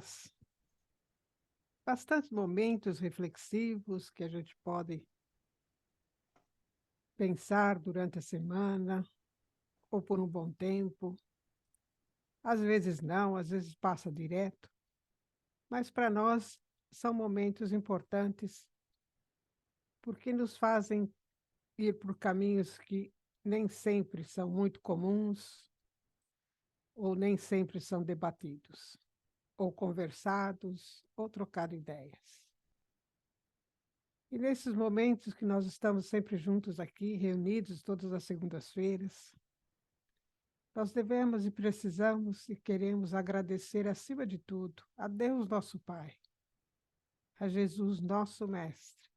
traz bastantes momentos reflexivos que a gente pode pensar durante a semana ou por um bom tempo. Às vezes não, às vezes passa direto, mas para nós são momentos importantes porque nos fazem ir por caminhos que nem sempre são muito comuns ou nem sempre são debatidos, ou conversados, ou trocar ideias. E nesses momentos que nós estamos sempre juntos aqui, reunidos todas as segundas-feiras, nós devemos e precisamos e queremos agradecer, acima de tudo, a Deus nosso Pai, a Jesus nosso Mestre,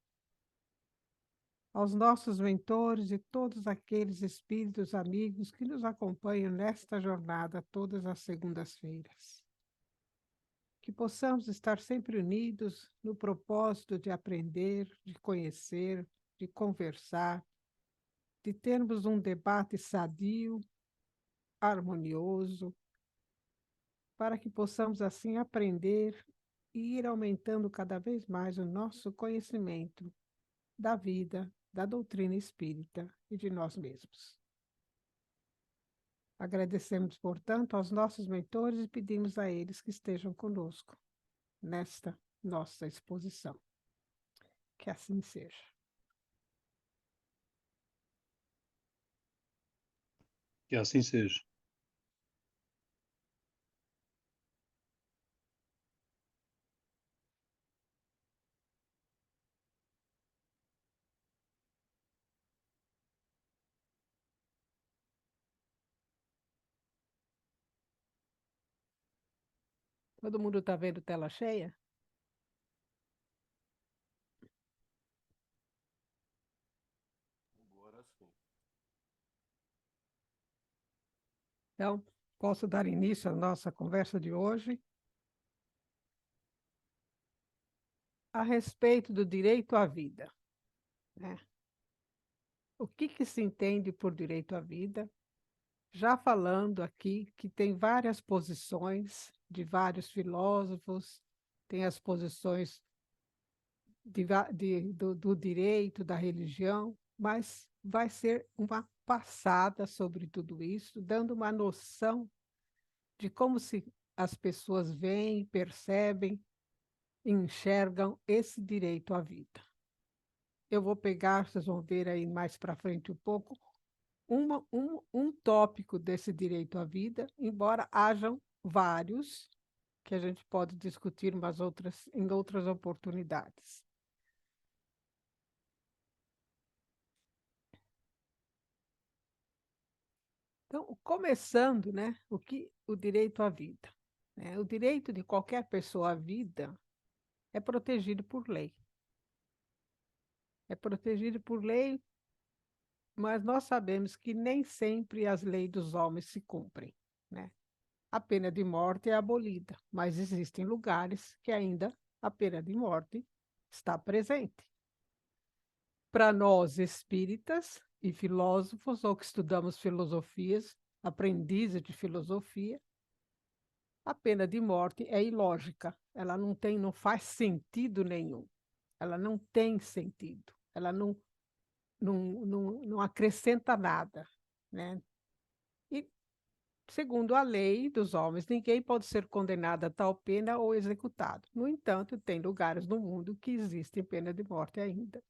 aos nossos mentores e todos aqueles espíritos amigos que nos acompanham nesta jornada todas as segundas-feiras. Que possamos estar sempre unidos no propósito de aprender, de conhecer, de conversar, de termos um debate sadio, harmonioso, para que possamos assim aprender e ir aumentando cada vez mais o nosso conhecimento da vida, da doutrina espírita e de nós mesmos. Agradecemos, portanto, aos nossos mentores e pedimos a eles que estejam conosco nesta nossa exposição. Que assim seja. Que assim seja. Todo mundo está vendo tela cheia? Agora sim. Então, posso dar início à nossa conversa de hoje a respeito do direito à vida, né? O que se entende por direito à vida? Já falando aqui que tem várias posições de vários filósofos, tem as posições do direito, da religião, mas vai ser uma passada sobre tudo isso, dando uma noção de como as pessoas veem, percebem, enxergam esse direito à vida. Eu vou pegar, vocês vão ver aí mais para frente um pouco, um tópico desse direito à vida, embora hajam vários que a gente pode discutir em outras oportunidades. Então, começando, né, o direito à vida, né? O direito de qualquer pessoa à vida é protegido por lei. É protegido por lei, mas nós sabemos que nem sempre as leis dos homens se cumprem, né? A pena de morte é abolida, mas existem lugares que ainda a pena de morte está presente. Para nós espíritas e filósofos, ou que estudamos filosofias, aprendizes de filosofia, a pena de morte é ilógica, ela não faz sentido nenhum, ela não tem sentido, ela não acrescenta nada, né? E, segundo a lei dos homens, ninguém pode ser condenado a tal pena ou executado. No entanto, tem lugares no mundo que existe pena de morte ainda.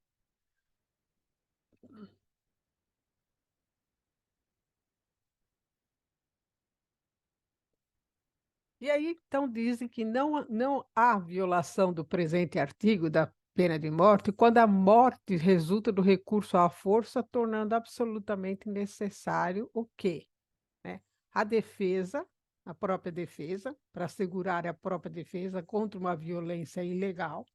E aí, então, dizem que não há violação do presente artigo da pena de morte quando a morte resulta do recurso à força, tornando absolutamente necessário o quê? Né? A defesa, a própria defesa, para assegurar a própria defesa contra uma violência ilegal.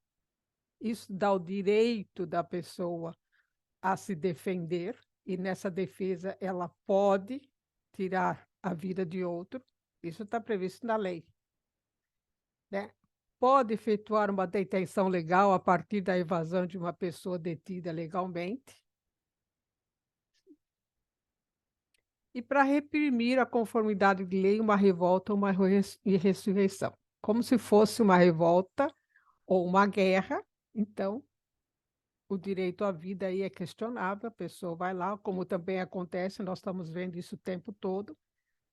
Isso dá o direito da pessoa a se defender, e nessa defesa ela pode tirar a vida de outro. Isso está previsto na lei, né? Pode efetuar uma detenção legal a partir da evasão de uma pessoa detida legalmente. E para reprimir a conformidade de lei, uma revolta ou uma ressurreição. como se fosse uma revolta ou uma guerra. Então, o direito à vida aí é questionável, a pessoa vai lá, como também acontece, nós estamos vendo isso o tempo todo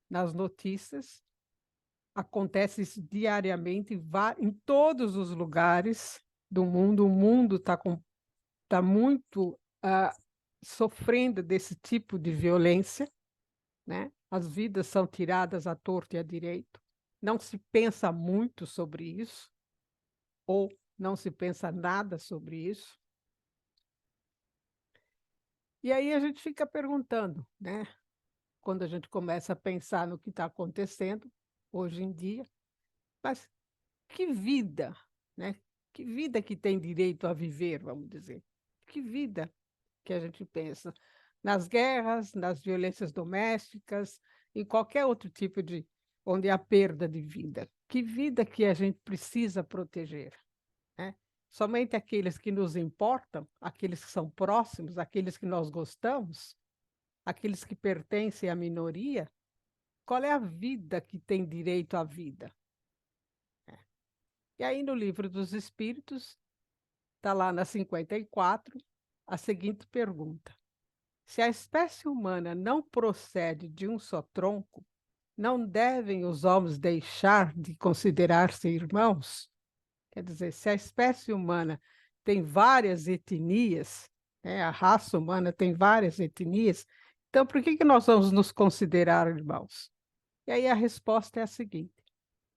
nas notícias, acontece isso diariamente em todos os lugares do mundo. O mundo está muito sofrendo desse tipo de violência, né? As vidas são tiradas à torto e à direito, não se pensa muito sobre isso, ou não se pensa nada sobre isso. E aí a gente fica perguntando, né? Quando a gente começa a pensar no que está acontecendo hoje em dia, mas que vida, né? Que vida que tem direito a viver, vamos dizer. Que vida que a gente pensa nas guerras, nas violências domésticas, em qualquer outro tipo de onde há perda de vida. Que vida que a gente precisa proteger, né? Somente aqueles que nos importam, aqueles que são próximos, aqueles que nós gostamos, aqueles que pertencem à minoria. Qual é a vida que tem direito à vida? E aí, no Livro dos Espíritos, está lá na 54, a seguinte pergunta: se a espécie humana não procede de um só tronco, não devem os homens deixar de considerar-se irmãos? Quer dizer, se a espécie humana tem várias etnias, né, a raça humana tem várias etnias, então por que nós vamos nos considerar irmãos? E aí a resposta é a seguinte: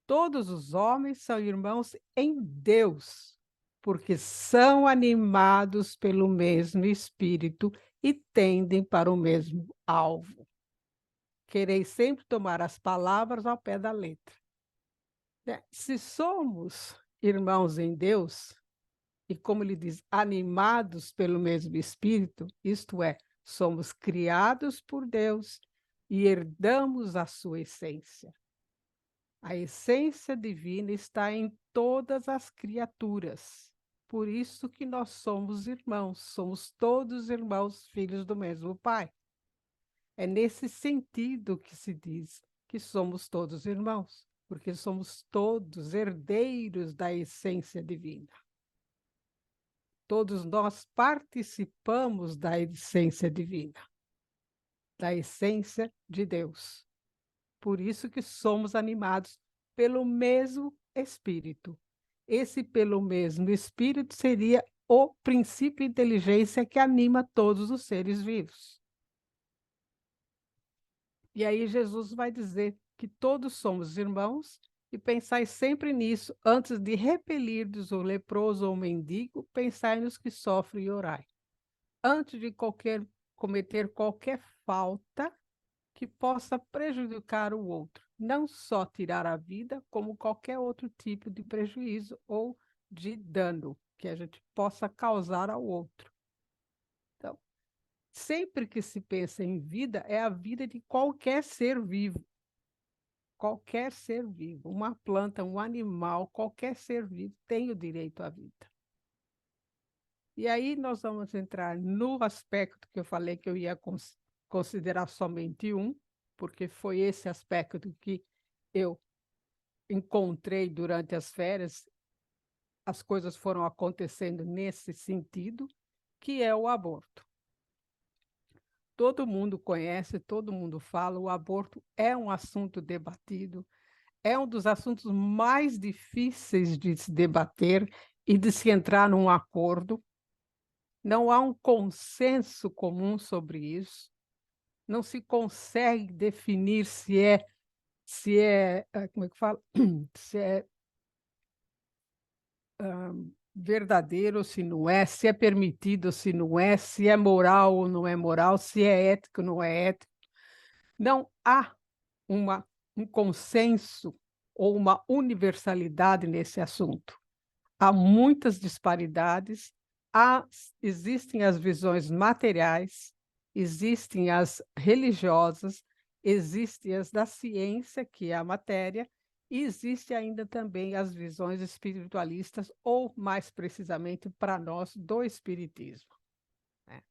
todos os homens são irmãos em Deus, porque são animados pelo mesmo Espírito e tendem para o mesmo alvo. Quereis sempre tomar as palavras ao pé da letra, né? Se somos irmãos em Deus, e como ele diz, animados pelo mesmo Espírito, isto é, somos criados por Deus e herdamos a sua essência. A essência divina está em todas as criaturas. Por isso que nós somos irmãos, somos todos irmãos, filhos do mesmo Pai. É nesse sentido que se diz que somos todos irmãos, porque somos todos herdeiros da essência divina. Todos nós participamos da essência divina, da essência de Deus. Por isso que somos animados pelo mesmo Espírito. Esse pelo mesmo Espírito seria o princípio de inteligência que anima todos os seres vivos. E aí Jesus vai dizer que todos somos irmãos e pensai sempre nisso, antes de repelirdes o leproso ou o mendigo, pensai nos que sofrem e orai. Antes de cometer qualquer falta que possa prejudicar o outro, não só tirar a vida, como qualquer outro tipo de prejuízo ou de dano que a gente possa causar ao outro. Então, sempre que se pensa em vida, é a vida de qualquer ser vivo. Qualquer ser vivo, uma planta, um animal, qualquer ser vivo tem o direito à vida. E aí nós vamos entrar no aspecto que eu falei que eu ia considerar somente um, porque foi esse aspecto que eu encontrei durante as férias, as coisas foram acontecendo nesse sentido, que é o aborto. Todo mundo conhece, todo mundo fala, o aborto é um assunto debatido, é um dos assuntos mais difíceis de se debater e de se entrar num acordo. Não há um consenso comum sobre isso. Não se consegue definir se é, como é que fala? Se é verdadeiro ou se não é, se é permitido ou se não é, se é moral ou não é moral, se é ético ou não é ético. Não há um consenso ou uma universalidade nesse assunto. Há muitas disparidades, existem as visões materiais, existem as religiosas, existem as da ciência, que é a matéria, e existe ainda também as visões espiritualistas, ou mais precisamente para nós, do espiritismo, né?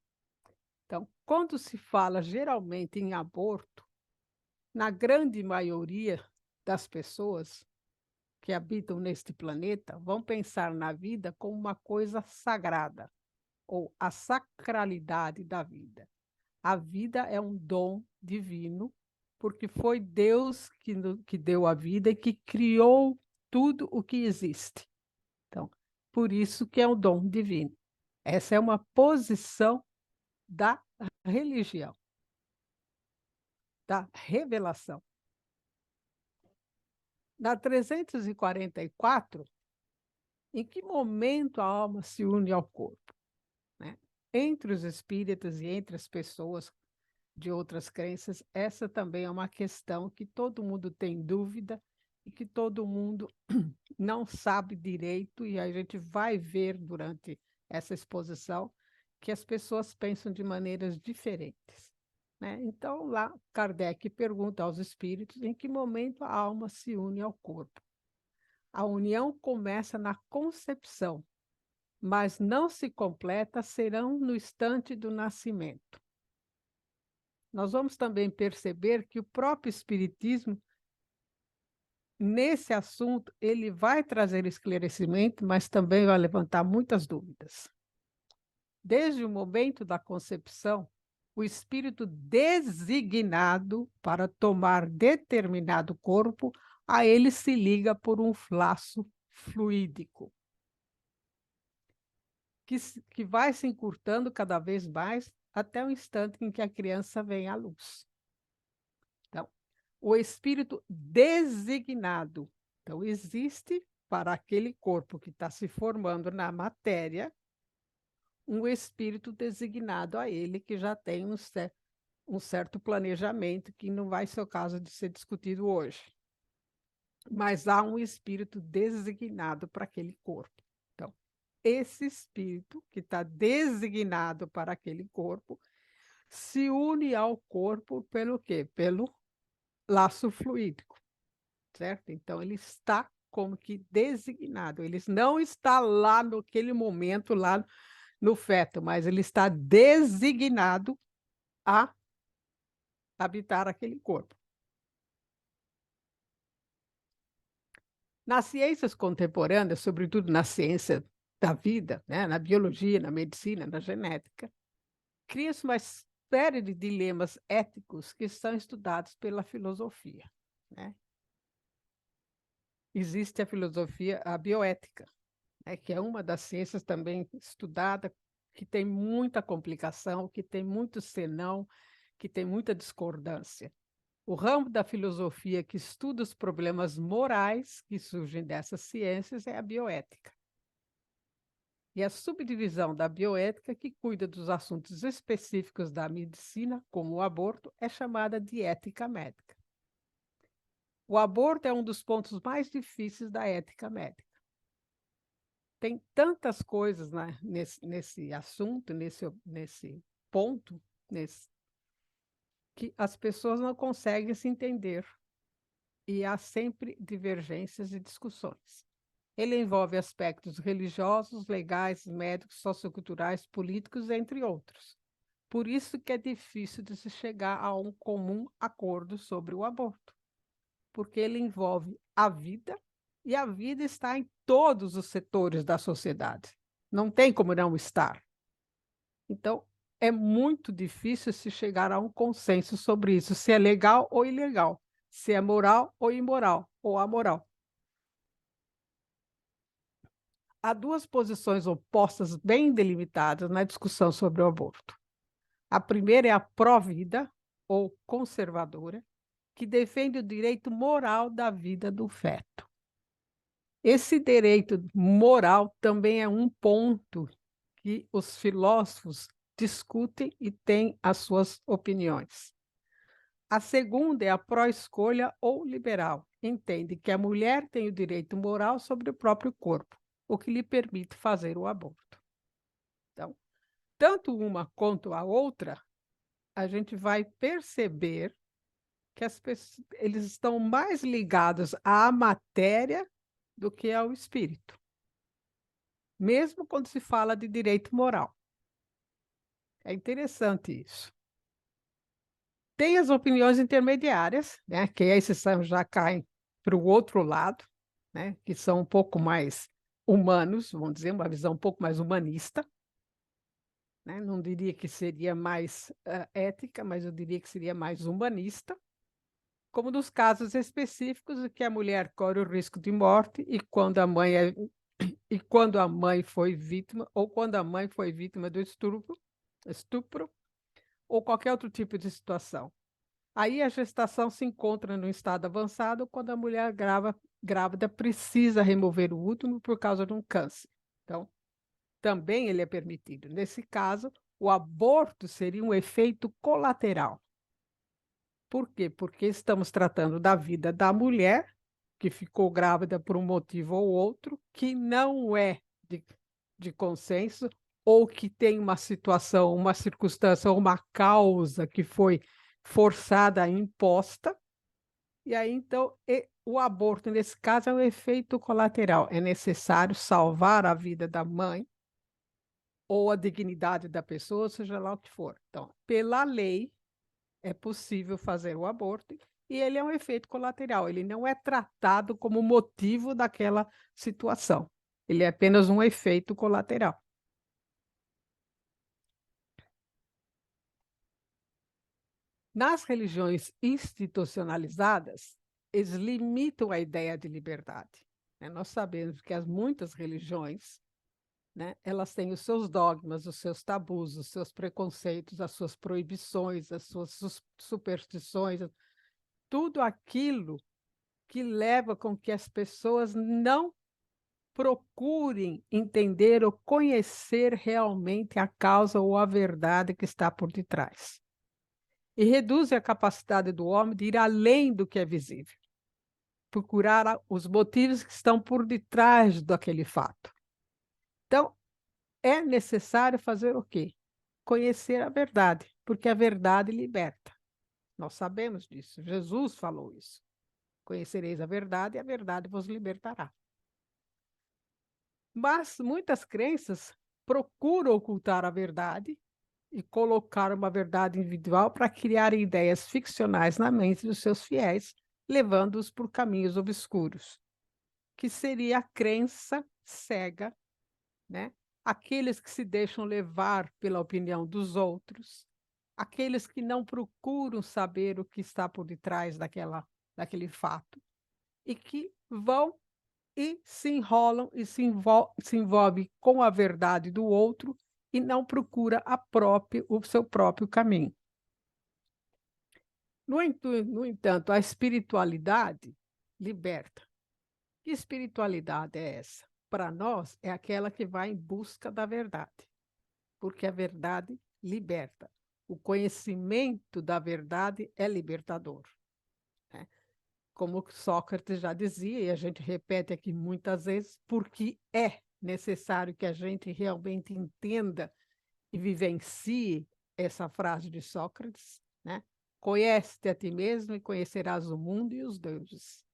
Então, quando se fala geralmente em aborto, na grande maioria das pessoas, que habitam neste planeta vão pensar na vida como uma coisa sagrada, ou a sacralidade da vida. A vida é um dom divino, porque foi Deus que deu a vida e que criou tudo o que existe. Então, por isso que é um dom divino. Essa é uma posição da religião, da revelação. Na 344, em que momento a alma se une ao corpo, né? Entre os espíritas e entre as pessoas de outras crenças, essa também é uma questão que todo mundo tem dúvida e que todo mundo não sabe direito, e a gente vai ver durante essa exposição que as pessoas pensam de maneiras diferentes, né? Então, lá, Kardec pergunta aos espíritos em que momento a alma se une ao corpo. A união começa na concepção, mas não se completa serão no instante do nascimento. Nós vamos também perceber que o próprio Espiritismo, nesse assunto, ele vai trazer esclarecimento, mas também vai levantar muitas dúvidas. Desde o momento da concepção, o espírito designado para tomar determinado corpo, a ele se liga por um laço fluídico, que vai se encurtando cada vez mais até o instante em que a criança vem à luz. Então, o espírito designado. Então, existe para aquele corpo que está se formando na matéria um espírito designado a ele, que já tem um certo planejamento, que não vai ser o caso de ser discutido hoje. Mas há um espírito designado para aquele corpo. Então, esse espírito que está designado para aquele corpo se une ao corpo pelo quê? Pelo laço fluídico, certo? Então, ele está como que designado. Ele não está lá naquele momento, lá no feto, mas ele está designado a habitar aquele corpo. Nas ciências contemporâneas, sobretudo na ciência da vida, né, na biologia, na medicina, na genética, cria-se uma série de dilemas éticos que são estudados pela filosofia, né? Existe a filosofia, a bioética, né, que é uma das ciências também estudada, que tem muita complicação, que tem muito senão, que tem muita discordância. O ramo da filosofia que estuda os problemas morais que surgem dessas ciências é a bioética. E a subdivisão da bioética, que cuida dos assuntos específicos da medicina, como o aborto, é chamada de ética médica. O aborto é um dos pontos mais difíceis da ética médica. Tem tantas coisas, né, nesse assunto, nesse ponto, que as pessoas não conseguem se entender. E há sempre divergências e discussões. Ele envolve aspectos religiosos, legais, médicos, socioculturais, políticos, entre outros. Por isso que é difícil de se chegar a um comum acordo sobre o aborto, porque ele envolve a vida, e a vida está em todos os setores da sociedade. Não tem como não estar. Então, é muito difícil se chegar a um consenso sobre isso, se é legal ou ilegal, se é moral ou imoral, ou amoral. Há duas posições opostas bem delimitadas na discussão sobre o aborto. A primeira é a pró-vida, ou conservadora, que defende o direito moral da vida do feto. Esse direito moral também é um ponto que os filósofos discutem e têm as suas opiniões. A segunda é a pró-escolha ou liberal. Entende que a mulher tem o direito moral sobre o próprio corpo, o que lhe permite fazer o aborto. Então, tanto uma quanto a outra, a gente vai perceber que eles estão mais ligados à matéria do que ao espírito, mesmo quando se fala de direito moral. É interessante isso. Tem as opiniões intermediárias, né, que esses já caem para o outro lado, né, que são um pouco mais humanos, vamos dizer, uma visão um pouco mais humanista, né? Não diria que seria mais ética, mas eu diria que seria mais humanista, como nos casos específicos em que a mulher corre o risco de morte e quando a mãe foi vítima, ou quando a mãe foi vítima do estupro ou qualquer outro tipo de situação. Aí a gestação se encontra no estado avançado quando a mulher grávida precisa remover o útero por causa de um câncer. Então, também ele é permitido. Nesse caso, o aborto seria um efeito colateral. Por quê? Porque estamos tratando da vida da mulher que ficou grávida por um motivo ou outro, que não é de, de consenso, ou que tem uma situação, uma circunstância ou uma causa que foi forçada, imposta, e aí então o aborto, nesse caso, é um efeito colateral. É necessário salvar a vida da mãe ou a dignidade da pessoa, seja lá o que for. Então, pela lei, é possível fazer o aborto e ele é um efeito colateral, ele não é tratado como motivo daquela situação. Ele é apenas um efeito colateral. Nas religiões institucionalizadas, eles limitam a ideia de liberdade, né? Nós sabemos que as muitas religiões, né, elas têm os seus dogmas, os seus tabus, os seus preconceitos, as suas proibições, as suas superstições, tudo aquilo que leva com que as pessoas não procurem entender ou conhecer realmente a causa ou a verdade que está por detrás. E reduzem a capacidade do homem de ir além do que é visível, procurar os motivos que estão por detrás daquele fato. Então, é necessário fazer o quê? Conhecer a verdade, porque a verdade liberta. Nós sabemos disso, Jesus falou isso. Conhecereis a verdade e a verdade vos libertará. Mas muitas crenças procuram ocultar a verdade e colocar uma verdade individual para criar ideias ficcionais na mente dos seus fiéis, levando-os por caminhos obscuros, que seria a crença cega, né? Aqueles que se deixam levar pela opinião dos outros, aqueles que não procuram saber o que está por detrás daquele fato e que vão e se enrolam e se envolvem com a verdade do outro e não procura o seu próprio caminho. No entanto, a espiritualidade liberta. Que espiritualidade é essa? Para nós, é aquela que vai em busca da verdade, porque a verdade liberta. O conhecimento da verdade é libertador, né? Como Sócrates já dizia, e a gente repete aqui muitas vezes, porque é necessário que a gente realmente entenda e vivencie essa frase de Sócrates, né? Conhece-te a ti mesmo e conhecerás o mundo e os deuses.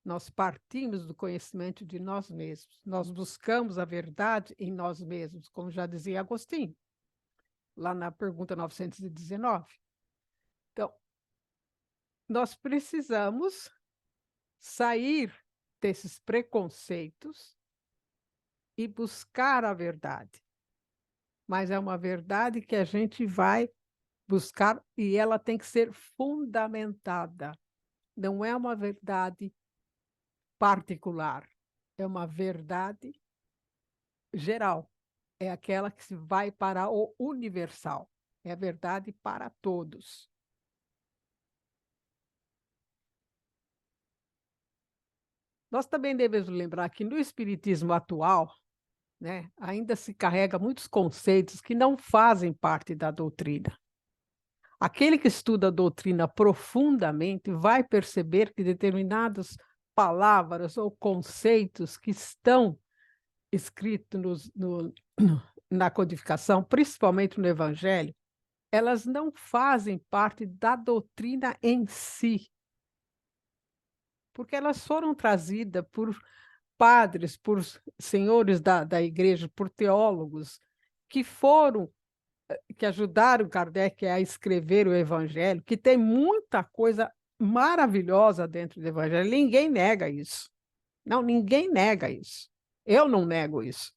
Nós partimos do conhecimento de nós mesmos, nós buscamos a verdade em nós mesmos, como já dizia Agostinho, lá na pergunta 919. Então, nós precisamos sair desses preconceitos e buscar a verdade. Mas é uma verdade que a gente vai buscar e ela tem que ser fundamentada. Não é uma verdade particular, é uma verdade geral. É aquela que se vai para o universal. É a verdade para todos. Nós também devemos lembrar que no espiritismo atual, né, ainda se carrega muitos conceitos que não fazem parte da doutrina. Aquele que estuda a doutrina profundamente vai perceber que determinadas palavras ou conceitos que estão escritos na codificação, principalmente no Evangelho, elas não fazem parte da doutrina em si, porque elas foram trazidas por padres, por senhores da igreja, por teólogos, que ajudaram Kardec a escrever o Evangelho, que tem muita coisa maravilhosa dentro do Evangelho, ninguém nega isso, Não, ninguém nega isso. Eu não nego isso.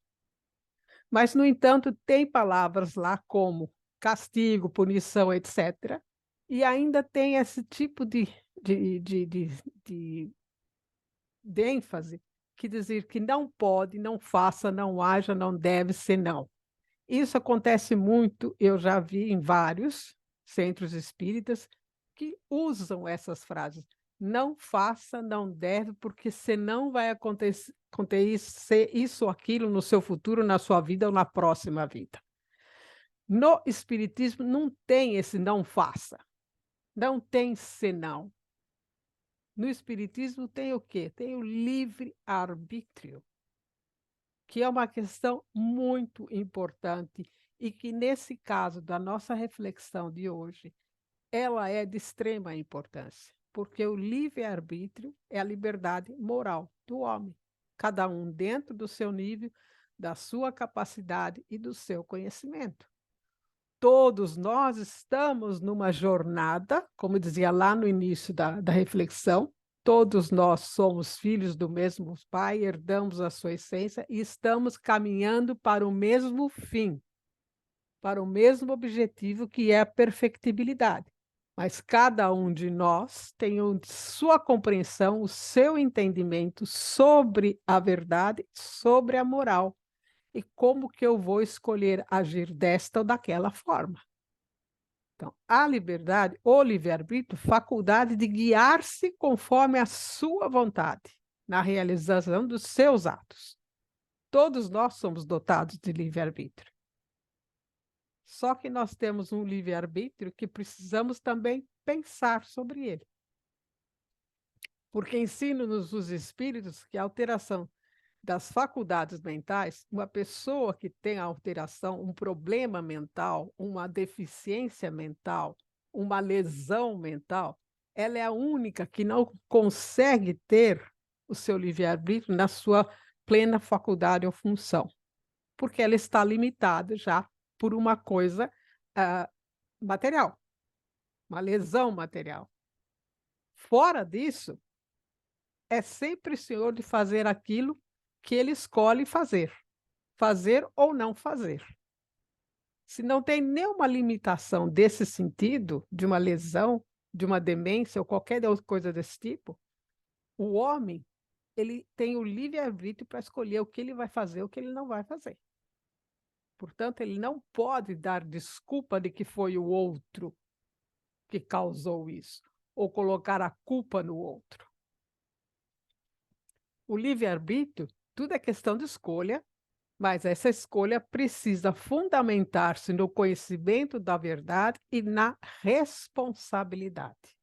Mas, no entanto, tem palavras lá como castigo, punição, etc. E ainda tem esse tipo de, de, de, de, de ênfase que dizer que não pode, não faça, não haja, não deve ser não. Isso acontece muito, eu já vi em vários centros espíritas que usam essas frases. Não faça, não deve, porque senão vai acontecer isso ou aquilo no seu futuro, na sua vida ou na próxima vida. No espiritismo não tem esse não faça, não tem senão. No espiritismo tem o quê? Tem o livre-arbítrio, que é uma questão muito importante e que, nesse caso da nossa reflexão de hoje, ela é de extrema importância, porque o livre-arbítrio é a liberdade moral do homem, cada um dentro do seu nível, da sua capacidade e do seu conhecimento. Todos nós estamos numa jornada, como dizia lá no início da reflexão, todos nós somos filhos do mesmo Pai, herdamos a sua essência e estamos caminhando para o mesmo fim, para o mesmo objetivo, que é a perfectibilidade. Mas cada um de nós tem sua compreensão, o seu entendimento sobre a verdade, sobre a moral. E como que eu vou escolher agir desta ou daquela forma? Então, a liberdade, o livre-arbítrio, faculdade de guiar-se conforme a sua vontade, na realização dos seus atos. Todos nós somos dotados de livre-arbítrio. Só que nós temos um livre-arbítrio que precisamos também pensar sobre ele. Porque ensinam-nos os espíritos que a alteração das faculdades mentais, uma pessoa que tem alteração, um problema mental, uma deficiência mental, uma lesão mental, ela é a única que não consegue ter o seu livre-arbítrio na sua plena faculdade ou função, porque ela está limitada já por uma coisa material, uma lesão material. Fora disso, é sempre senhor de fazer aquilo que ele escolhe fazer ou não fazer. Se não tem nenhuma limitação desse sentido, de uma lesão, de uma demência ou qualquer outra coisa desse tipo, o homem, ele tem o livre-arbítrio para escolher o que ele vai fazer, o que ele não vai fazer. Portanto, ele não pode dar desculpa de que foi o outro que causou isso, ou colocar a culpa no outro. O livre-arbítrio, tudo é questão de escolha, mas essa escolha precisa fundamentar-se no conhecimento da verdade e na responsabilidade.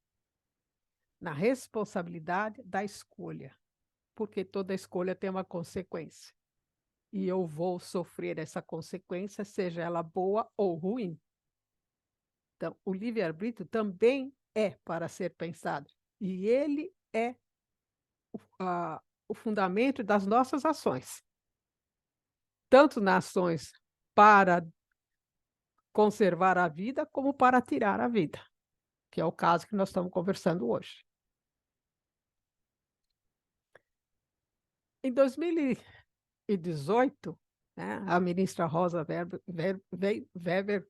Na responsabilidade da escolha, porque toda escolha tem uma consequência. E eu vou sofrer essa consequência, seja ela boa ou ruim. Então, o livre-arbítrio também é para ser pensado. E ele é o fundamento das nossas ações. Tanto nas ações para conservar a vida, como para tirar a vida, que é o caso que nós estamos conversando hoje. Em 2018, né, a ministra Rosa Weber,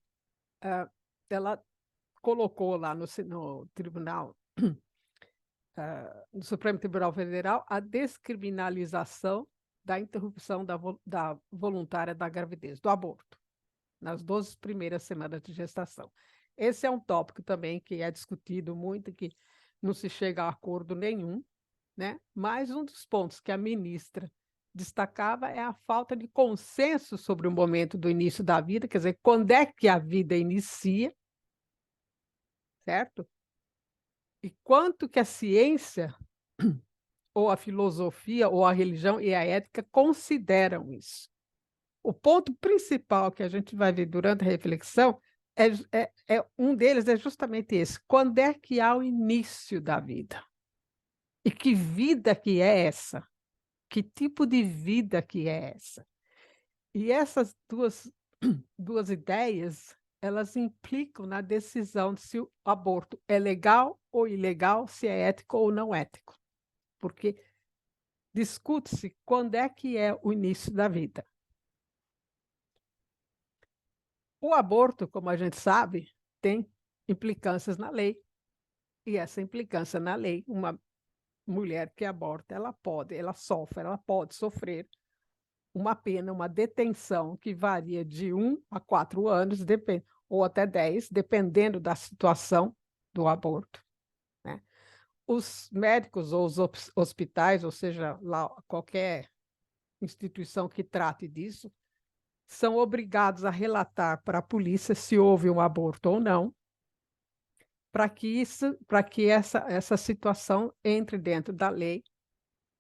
ela colocou lá no Tribunal, no Supremo Tribunal Federal, a descriminalização da interrupção da voluntária da gravidez, do aborto, nas 12 primeiras semanas de gestação. Esse é um tópico também que é discutido muito, que não se chega a acordo nenhum, né? Mas um dos pontos que a ministra destacava é a falta de consenso sobre o momento do início da vida, quer dizer, quando é que a vida inicia, certo? E quanto que a ciência, ou a filosofia, ou a religião e a ética consideram isso. O ponto principal que a gente vai ver durante a reflexão um deles é justamente esse: quando é que há o início da vida? E que vida que é essa? Que tipo de vida que é essa? E essas duas ideias, elas implicam na decisão de se o aborto é legal ou ilegal, se é ético ou não ético. Porque discute-se quando é que é o início da vida. O aborto, como a gente sabe, tem implicâncias na lei, e essa implicância na lei, uma mulher que aborta, ela pode sofrer uma pena, uma detenção que varia de 1 a 4 anos, ou até 10, dependendo da situação do aborto, né? Os médicos ou os hospitais, ou seja, lá qualquer instituição que trate disso, são obrigados a relatar para a polícia se houve um aborto ou não, para que essa situação entre dentro da lei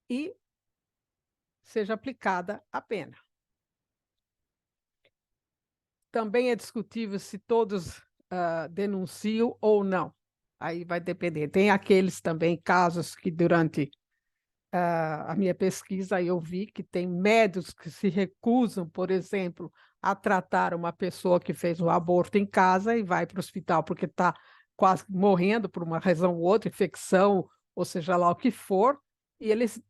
e seja aplicada a pena. Também é discutível se todos denunciam ou não. Aí vai depender. Tem aqueles também casos que durante a minha pesquisa eu vi que tem médicos que se recusam, por exemplo, a tratar uma pessoa que fez um aborto em casa e vai para o hospital porque está quase morrendo por uma razão ou outra, infecção, ou seja lá o que for, e eles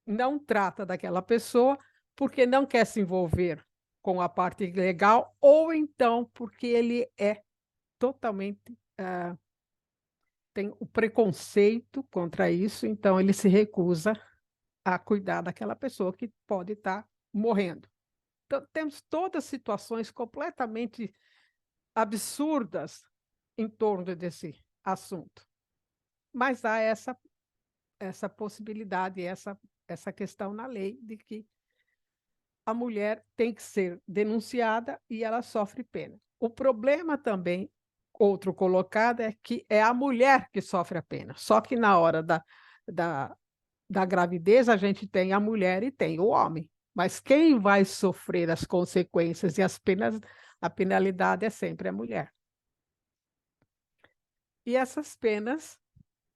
não trata daquela pessoa porque não quer se envolver com a parte legal, ou então porque ele é totalmente tem o preconceito contra isso, então ele se recusa a cuidar daquela pessoa que pode estar morrendo. Então, temos todas situações completamente absurdas em torno desse assunto. Mas há essa possibilidade, essa questão na lei de que a mulher tem que ser denunciada e ela sofre pena. O problema também, outro colocado, é que é a mulher que sofre a pena. Só que na hora da, da gravidez a gente tem a mulher e tem o homem. Mas quem vai sofrer as consequências e as penas, a penalidade é sempre a mulher. E essas penas,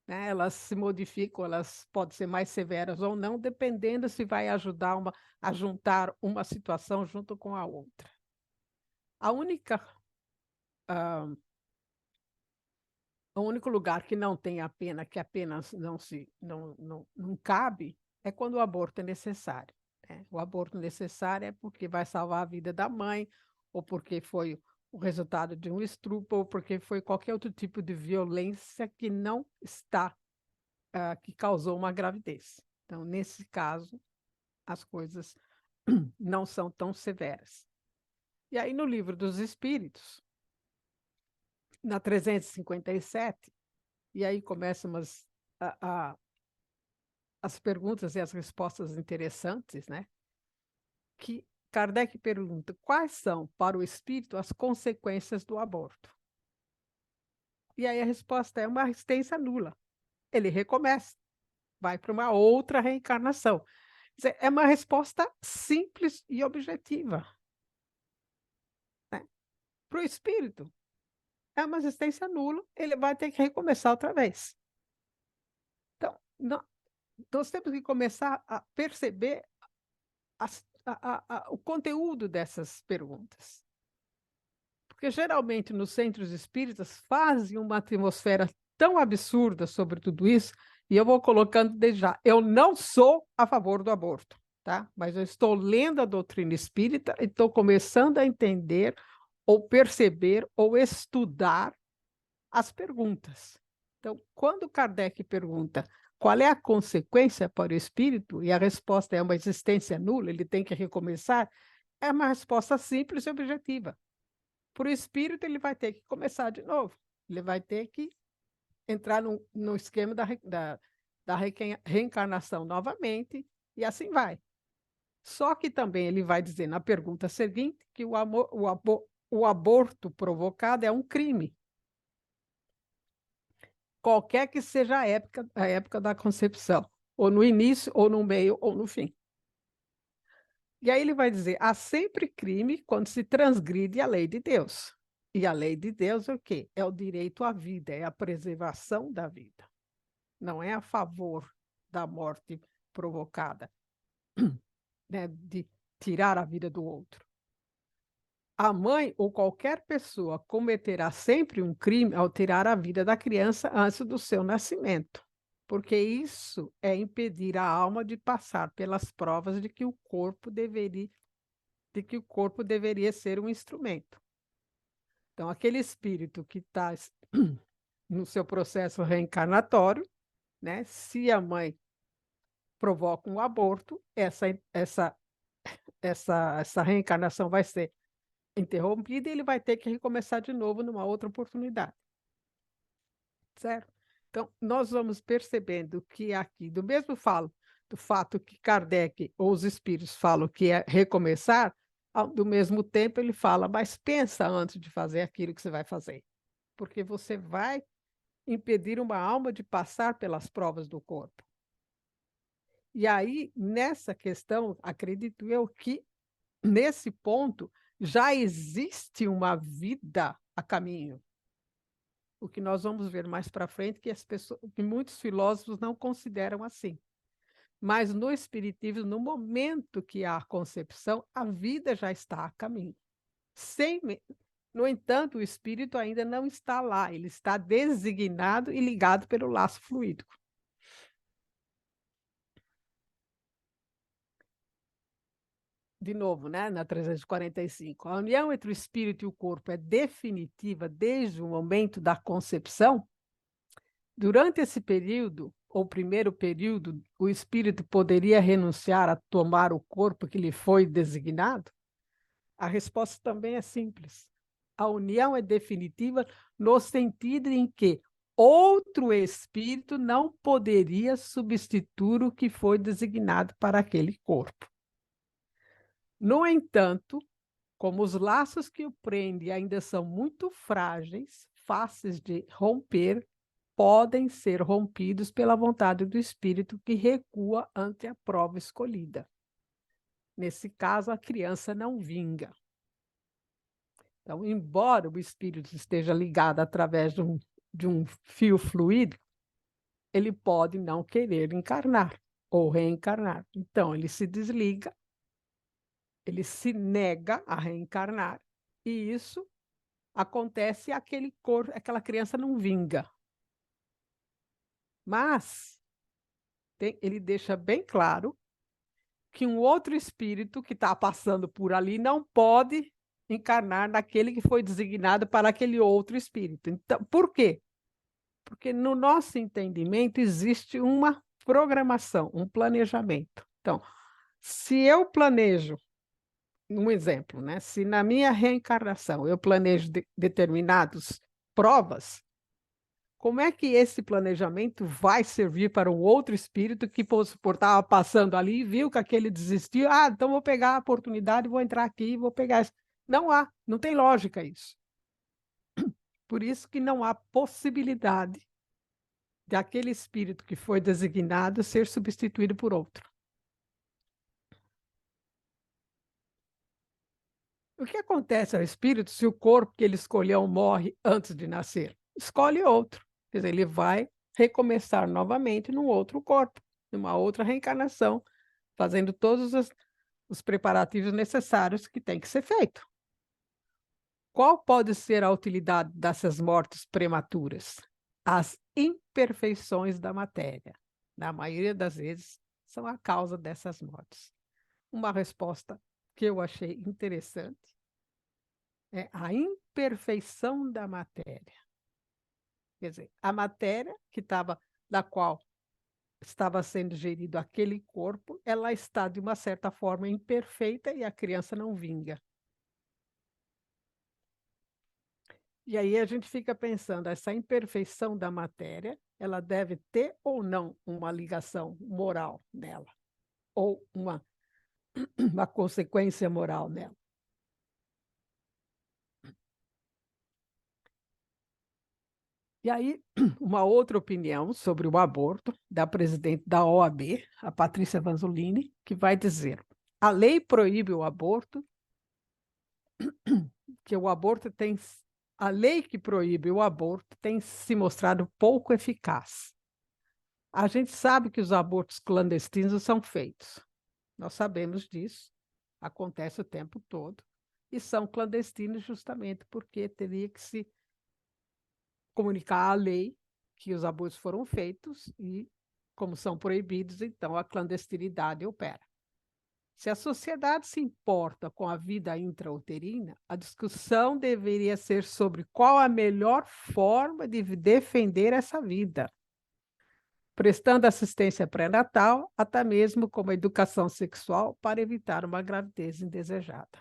né, elas se modificam, elas podem ser mais severas ou não, dependendo se vai ajudar a juntar uma situação junto com a outra. A única, ah, o único lugar que não tem a pena, que apenas não cabe, é quando o aborto é necessário, né? O aborto necessário é porque vai salvar a vida da mãe, ou porque foi o resultado de um estupro, ou porque foi qualquer outro tipo de violência que não está que causou uma gravidez. Então, nesse caso, as coisas não são tão severas. E aí, no Livro dos Espíritos, na 357, e aí começam as perguntas e as respostas interessantes, né? Que Kardec pergunta: quais são, para o espírito, as consequências do aborto? E aí a resposta é uma resistência nula. Ele recomeça, vai para uma outra reencarnação. Quer dizer, é uma resposta simples e objetiva, né? Para o espírito, é uma existência nula, ele vai ter que recomeçar outra vez. Então, nós temos que começar a perceber o conteúdo dessas perguntas. Porque geralmente nos centros espíritas fazem uma atmosfera tão absurda sobre tudo isso, e eu vou colocando desde já, eu não sou a favor do aborto, tá? Mas eu estou lendo a doutrina espírita e estou começando a entender, ou perceber, ou estudar as perguntas. Então, quando Kardec pergunta qual é a consequência para o espírito, e a resposta é uma existência nula, ele tem que recomeçar, é uma resposta simples e objetiva. Para o espírito, ele vai ter que começar de novo. Ele vai ter que entrar no esquema da reencarnação novamente, e assim vai. Só que também ele vai dizer na pergunta seguinte que o aborto provocado é um crime, qualquer que seja a época da concepção, ou no início, ou no meio, ou no fim. E aí ele vai dizer: há sempre crime quando se transgride a lei de Deus. E a lei de Deus é o quê? É o direito à vida, é a preservação da vida. Não é a favor da morte provocada, né, de tirar a vida do outro. A mãe ou qualquer pessoa cometerá sempre um crime ao tirar a vida da criança antes do seu nascimento. porque isso é impedir a alma de passar pelas provas de que o corpo deveria ser um instrumento. Então, aquele espírito que está no seu processo reencarnatório, né? Se a mãe provoca um aborto, essa reencarnação vai ser interrompida e ele vai ter que recomeçar de novo numa outra oportunidade, certo? Então, nós vamos percebendo que aqui, do fato que Kardec ou os espíritos falam que é recomeçar, do mesmo tempo ele fala, mas pensa antes de fazer aquilo que você vai fazer, porque você vai impedir uma alma de passar pelas provas do corpo. E aí, nessa questão, acredito eu que, nesse ponto, já existe uma vida a caminho. O que nós vamos ver mais para frente, que muitos filósofos não consideram assim. Mas no Espiritismo, no momento que há a concepção, a vida já está a caminho. No entanto, o espírito ainda não está lá, ele está designado e ligado pelo laço fluídico. De novo, né, na 345, a união entre o espírito e o corpo é definitiva desde o momento da concepção. Durante esse período, ou primeiro período, o espírito poderia renunciar a tomar o corpo que lhe foi designado? A resposta também é simples. A união é definitiva no sentido em que outro espírito não poderia substituir o que foi designado para aquele corpo. No entanto, como os laços que o prendem ainda são muito frágeis, fáceis de romper, podem ser rompidos pela vontade do espírito que recua ante a prova escolhida. Nesse caso, a criança não vinga. Então, embora o espírito esteja ligado através de um fio fluídico, ele pode não querer encarnar ou reencarnar. Então, ele se desliga, ele se nega a reencarnar, e isso acontece e aquela criança não vinga. Mas ele deixa bem claro que um outro espírito que está passando por ali não pode encarnar naquele que foi designado para aquele outro espírito. Então, por quê? Porque no nosso entendimento existe uma programação, um planejamento. Então, se eu planejo, um exemplo, né? Se na minha reencarnação eu planejo determinadas provas, como é que esse planejamento vai servir para um outro espírito que estava passando ali e viu que aquele desistiu? Ah, então vou pegar a oportunidade, vou entrar aqui e vou pegar isso. Não tem lógica isso. Por isso que não há possibilidade de aquele espírito que foi designado ser substituído por outro. O que acontece ao espírito se o corpo que ele escolheu morre antes de nascer? Escolhe outro. Quer dizer, ele vai recomeçar novamente num outro corpo, numa outra reencarnação, fazendo todos os preparativos necessários que tem que ser feito. Qual pode ser a utilidade dessas mortes prematuras? As imperfeições da matéria, na maioria das vezes, são a causa dessas mortes. Uma resposta que eu achei interessante é a imperfeição da matéria. Quer dizer, a matéria da qual estava sendo gerido aquele corpo, ela está, de uma certa forma, imperfeita e a criança não vinga. E aí a gente fica pensando, essa imperfeição da matéria, ela deve ter ou não uma ligação moral nela, ou uma consequência moral nela. E aí, uma outra opinião sobre o aborto, da presidente da OAB, a Patrícia Vanzolini, que vai dizer: a lei proíbe o aborto, a lei que proíbe o aborto tem se mostrado pouco eficaz. A gente sabe que os abortos clandestinos são feitos. Nós sabemos disso, acontece o tempo todo, e são clandestinos justamente porque teria que se comunicar à lei que os abortos foram feitos e como são proibidos, então a clandestinidade opera. Se a sociedade se importa com a vida intrauterina, a discussão deveria ser sobre qual a melhor forma de defender essa vida, prestando assistência pré-natal, até mesmo como educação sexual, para evitar uma gravidez indesejada.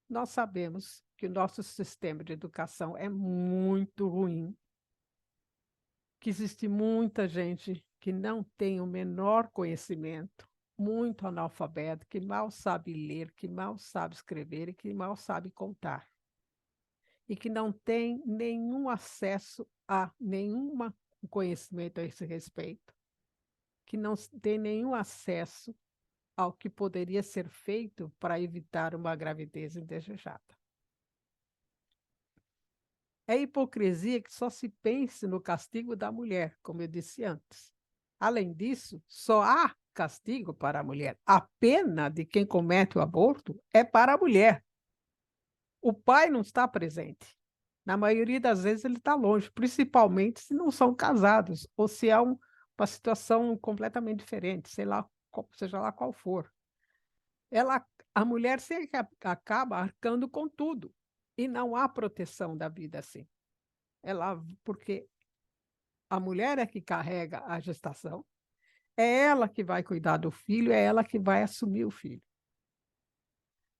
Nós sabemos que o nosso sistema de educação é muito ruim, que existe muita gente que não tem o menor conhecimento, muito analfabeto, que mal sabe ler, que mal sabe escrever e que mal sabe contar. E que não tem nenhum acesso a nenhum conhecimento a esse respeito, que não tem nenhum acesso ao que poderia ser feito para evitar uma gravidez indesejada. É hipocrisia que só se pense no castigo da mulher, como eu disse antes. Além disso, só há castigo para a mulher. A pena de quem comete o aborto é para a mulher. O pai não está presente. Na maioria das vezes ele está longe, principalmente se não são casados ou se é uma situação completamente diferente, sei lá, seja lá qual for. A mulher sempre acaba arcando com tudo e não há proteção da vida assim. Porque a mulher é que carrega a gestação, é ela que vai cuidar do filho, é ela que vai assumir o filho.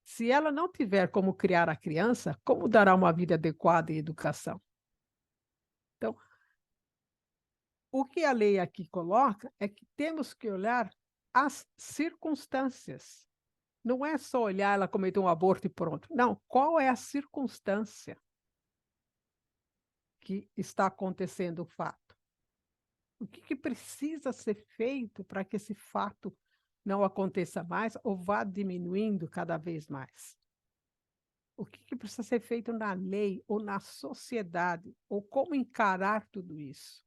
Se ela não tiver como criar a criança, como dará uma vida adequada e educação? Então, o que a lei aqui coloca é que temos que olhar as circunstâncias. Não é só olhar ela cometeu um aborto e pronto. Não, qual é a circunstância que está acontecendo o fato? O que precisa ser feito para que esse fato não aconteça mais ou vá diminuindo cada vez mais? O que precisa ser feito na lei ou na sociedade? Ou como encarar tudo isso?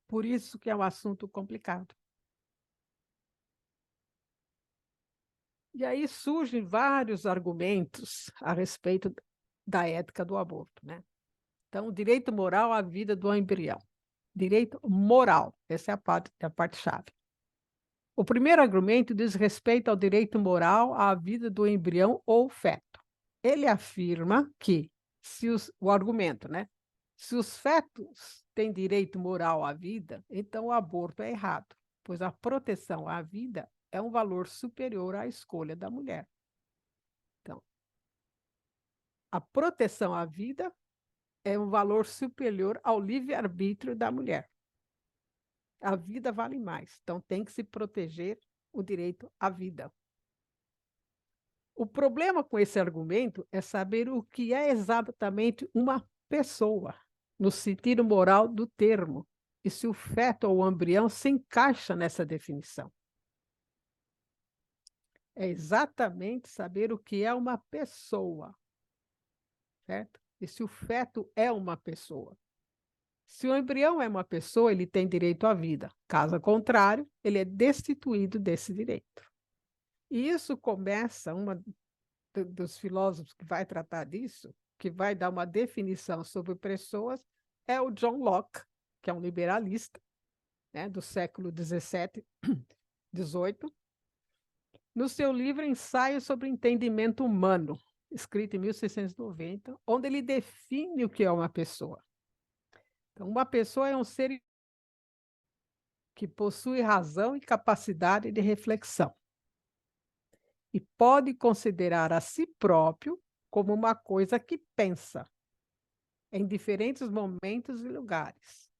Por isso que é um assunto complicado. E aí surgem vários argumentos a respeito da ética do aborto, né? Então, direito moral à vida do embrião. Direito moral, essa é a parte-chave. O primeiro argumento diz respeito ao direito moral à vida do embrião ou feto. Ele afirma que, o argumento, né? Se os fetos têm direito moral à vida, então o aborto é errado, pois a proteção à vida é um valor superior à escolha da mulher. Então, a proteção à vida é um valor superior ao livre-arbítrio da mulher. A vida vale mais, então tem que se proteger o direito à vida. O problema com esse argumento é saber o que é exatamente uma pessoa, no sentido moral do termo, e se o feto ou o embrião se encaixa nessa definição. É exatamente saber o que é uma pessoa, certo? E se o feto é uma pessoa. Se o embrião é uma pessoa, ele tem direito à vida. Caso contrário, ele é destituído desse direito. E isso começa, dos filósofos que vai tratar disso, que vai dar uma definição sobre pessoas, é o John Locke, que é um liberalista, né, do século XVII, XVIII, no seu livro Ensaio sobre o Entendimento Humano, escrito em 1690, onde ele define o que é uma pessoa. Então, uma pessoa é um ser que possui razão e capacidade de reflexão e pode considerar a si próprio como uma coisa que pensa em diferentes momentos e lugares,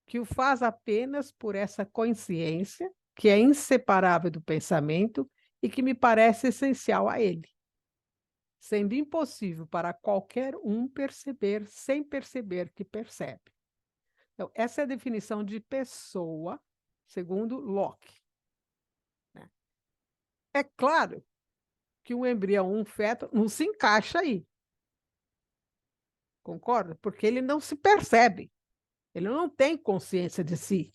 que o faz apenas por essa consciência que é inseparável do pensamento e que me parece essencial a ele, sendo impossível para qualquer um perceber sem perceber que percebe. Então, essa é a definição de pessoa, segundo Locke. Né? É claro que um embrião, um feto, não se encaixa aí. Concorda? Porque ele não se percebe. Ele não tem consciência de si.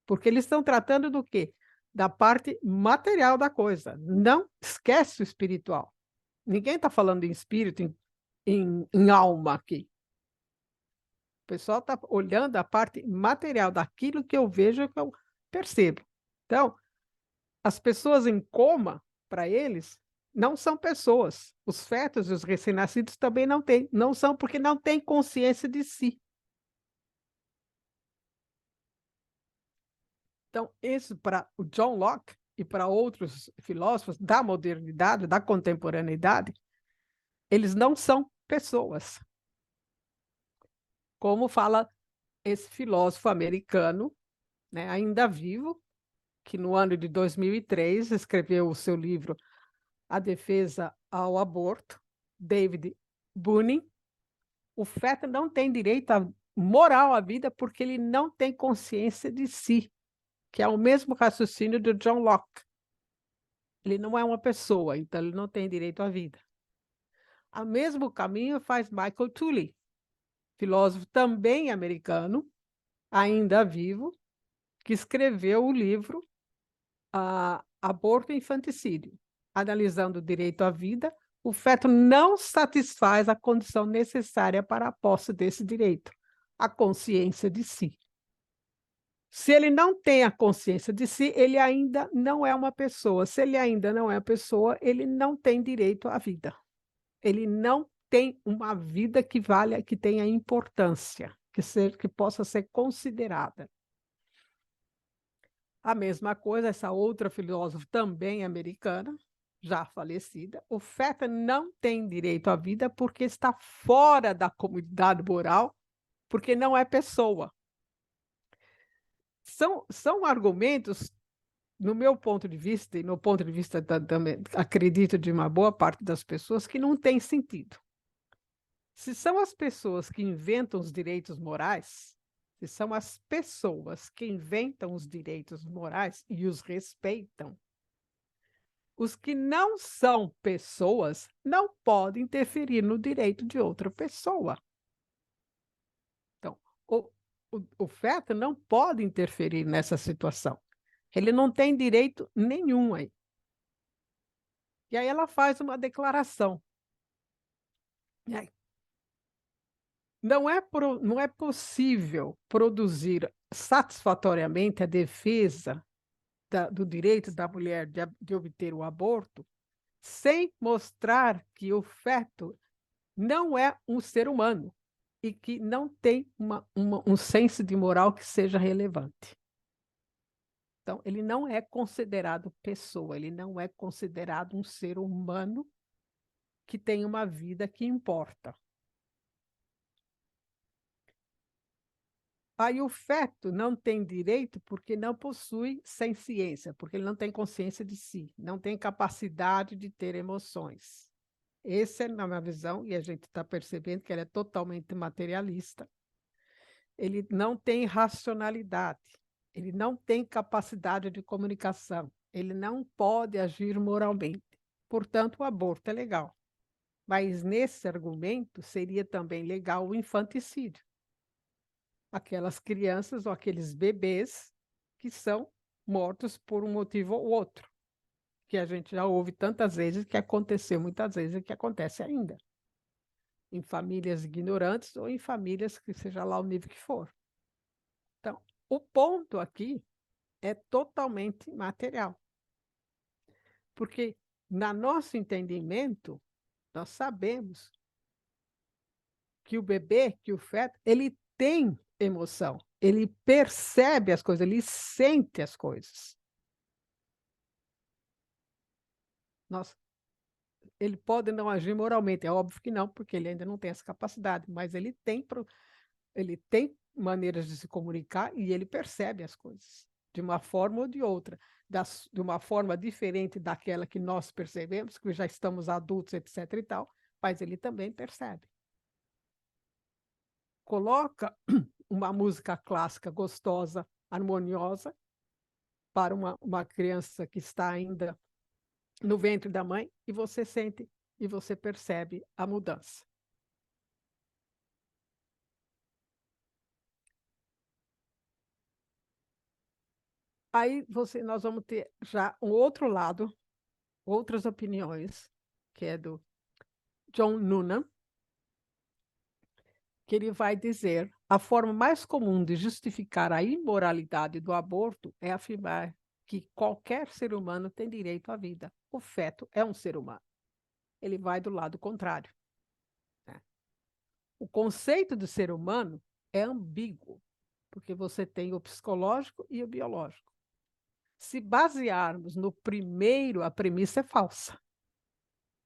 Porque eles estão tratando do quê? Da parte material da coisa. Não esquece o espiritual. Ninguém está falando em espírito, em alma aqui. O pessoal está olhando a parte material daquilo que eu vejo, que eu percebo. Então, as pessoas em coma, para eles, não são pessoas. Os fetos e os recém-nascidos também não têm. Não são porque não têm consciência de si. Então, isso para o John Locke e para outros filósofos da modernidade, da contemporaneidade, eles não são pessoas. Como fala esse filósofo americano, né, ainda vivo, que no ano de 2003 escreveu o seu livro A Defesa ao Aborto, David Bunin. O feto não tem direito moral à vida porque ele não tem consciência de si, que é o mesmo raciocínio do John Locke. Ele não é uma pessoa, então ele não tem direito à vida. O mesmo caminho faz Michael Tooley, filósofo também americano, ainda vivo, que escreveu o livro Aborto e Infanticídio. Analisando o direito à vida, o feto não satisfaz a condição necessária para a posse desse direito, a consciência de si. Se ele não tem a consciência de si, ele ainda não é uma pessoa. Se ele ainda não é pessoa, ele não tem direito à vida. Ele não tem uma vida que valha, que tenha importância, que possa ser considerada. A mesma coisa, essa outra filósofa também americana, já falecida, o feto não tem direito à vida porque está fora da comunidade moral, porque não é pessoa. São argumentos, no meu ponto de vista, e no ponto de vista também, acredito, de uma boa parte das pessoas, que não tem sentido. Se são as pessoas que inventam os direitos morais, se são as pessoas que inventam os direitos morais e os respeitam, os que não são pessoas não podem interferir no direito de outra pessoa. Então, o feto não pode interferir nessa situação. Ele não tem direito nenhum aí. E aí ela faz uma declaração. E aí, não é possível produzir satisfatoriamente a defesa do direito da mulher de obter o aborto sem mostrar que o feto não é um ser humano e que não tem um senso de moral que seja relevante. Então, ele não é considerado pessoa, ele não é considerado um ser humano que tem uma vida que importa. Aí o feto não tem direito porque não possui senciência, porque ele não tem consciência de si, não tem capacidade de ter emoções. Essa é na minha visão, e a gente está percebendo que ela é totalmente materialista. Ele não tem racionalidade, ele não tem capacidade de comunicação, ele não pode agir moralmente. Portanto, o aborto é legal. Mas nesse argumento seria também legal o infanticídio. Aquelas crianças ou aqueles bebês que são mortos por um motivo ou outro, que a gente já ouve tantas vezes, que aconteceu muitas vezes e que acontece ainda, em famílias ignorantes ou em famílias que seja lá o nível que for. Então, o ponto aqui é totalmente material, porque no nosso entendimento, nós sabemos que o bebê, que o feto, ele tem emoção, ele percebe as coisas, ele sente as coisas. Nossa, ele pode não agir moralmente, é óbvio que não, porque ele ainda não tem essa capacidade, mas ele tem maneiras de se comunicar e ele percebe as coisas, de uma forma ou de outra, de uma forma diferente daquela que nós percebemos, que já estamos adultos, etc. e tal, mas ele também percebe. Coloca uma música clássica gostosa, harmoniosa, para uma criança que está ainda no ventre da mãe, e você sente e você percebe a mudança. Aí nós vamos ter já um outro lado, outras opiniões, que é do John Noonan, que ele vai dizer a forma mais comum de justificar a imoralidade do aborto é afirmar que qualquer ser humano tem direito à vida. O feto é um ser humano. Ele vai do lado contrário, né? O conceito de ser humano é ambíguo, porque você tem o psicológico e o biológico. Se basearmos no primeiro, a premissa é falsa.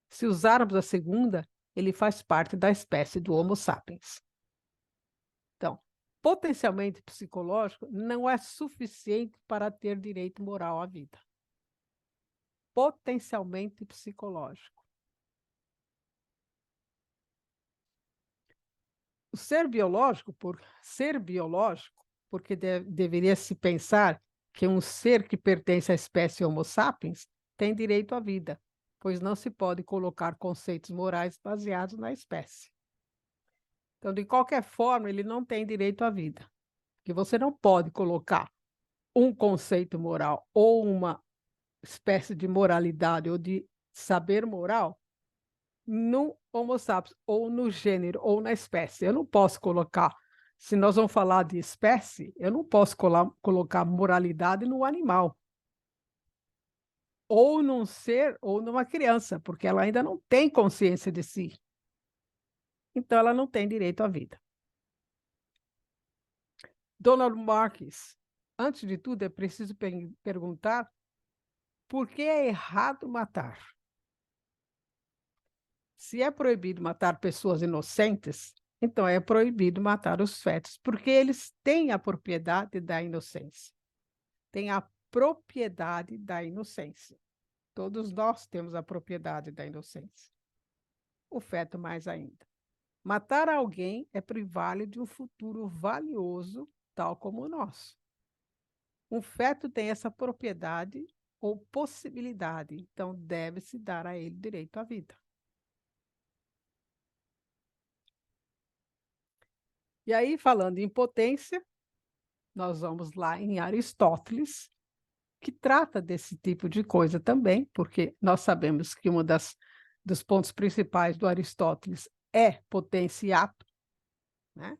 Se usarmos a segunda, ele faz parte da espécie do Homo sapiens. Então, potencialmente psicológico não é suficiente para ter direito moral à vida. Potencialmente psicológico. O ser biológico, por ser biológico, porque deveria se pensar que um ser que pertence à espécie Homo sapiens tem direito à vida, pois não se pode colocar conceitos morais baseados na espécie. Então, de qualquer forma, ele não tem direito à vida, porque você não pode colocar um conceito moral ou uma espécie de moralidade ou de saber moral no Homo sapiens, ou no gênero, ou na espécie. Eu não posso colocar, se nós vamos falar de espécie, eu não posso colocar moralidade no animal, ou num ser, ou numa criança, porque ela ainda não tem consciência de si. Então, ela não tem direito à vida. Donald Marques, antes de tudo, é preciso perguntar por que é errado matar? Se é proibido matar pessoas inocentes, então é proibido matar os fetos, porque eles têm a propriedade da inocência. Têm a propriedade da inocência. Todos nós temos a propriedade da inocência. O feto mais ainda. Matar alguém é privá-lo de um futuro valioso, tal como o nosso. Um feto tem essa propriedade ou possibilidade, então deve-se dar a ele direito à vida. E aí, falando em potência, nós vamos lá em Aristóteles, que trata desse tipo de coisa também, porque nós sabemos que dos pontos principais do Aristóteles é potência e ato, né?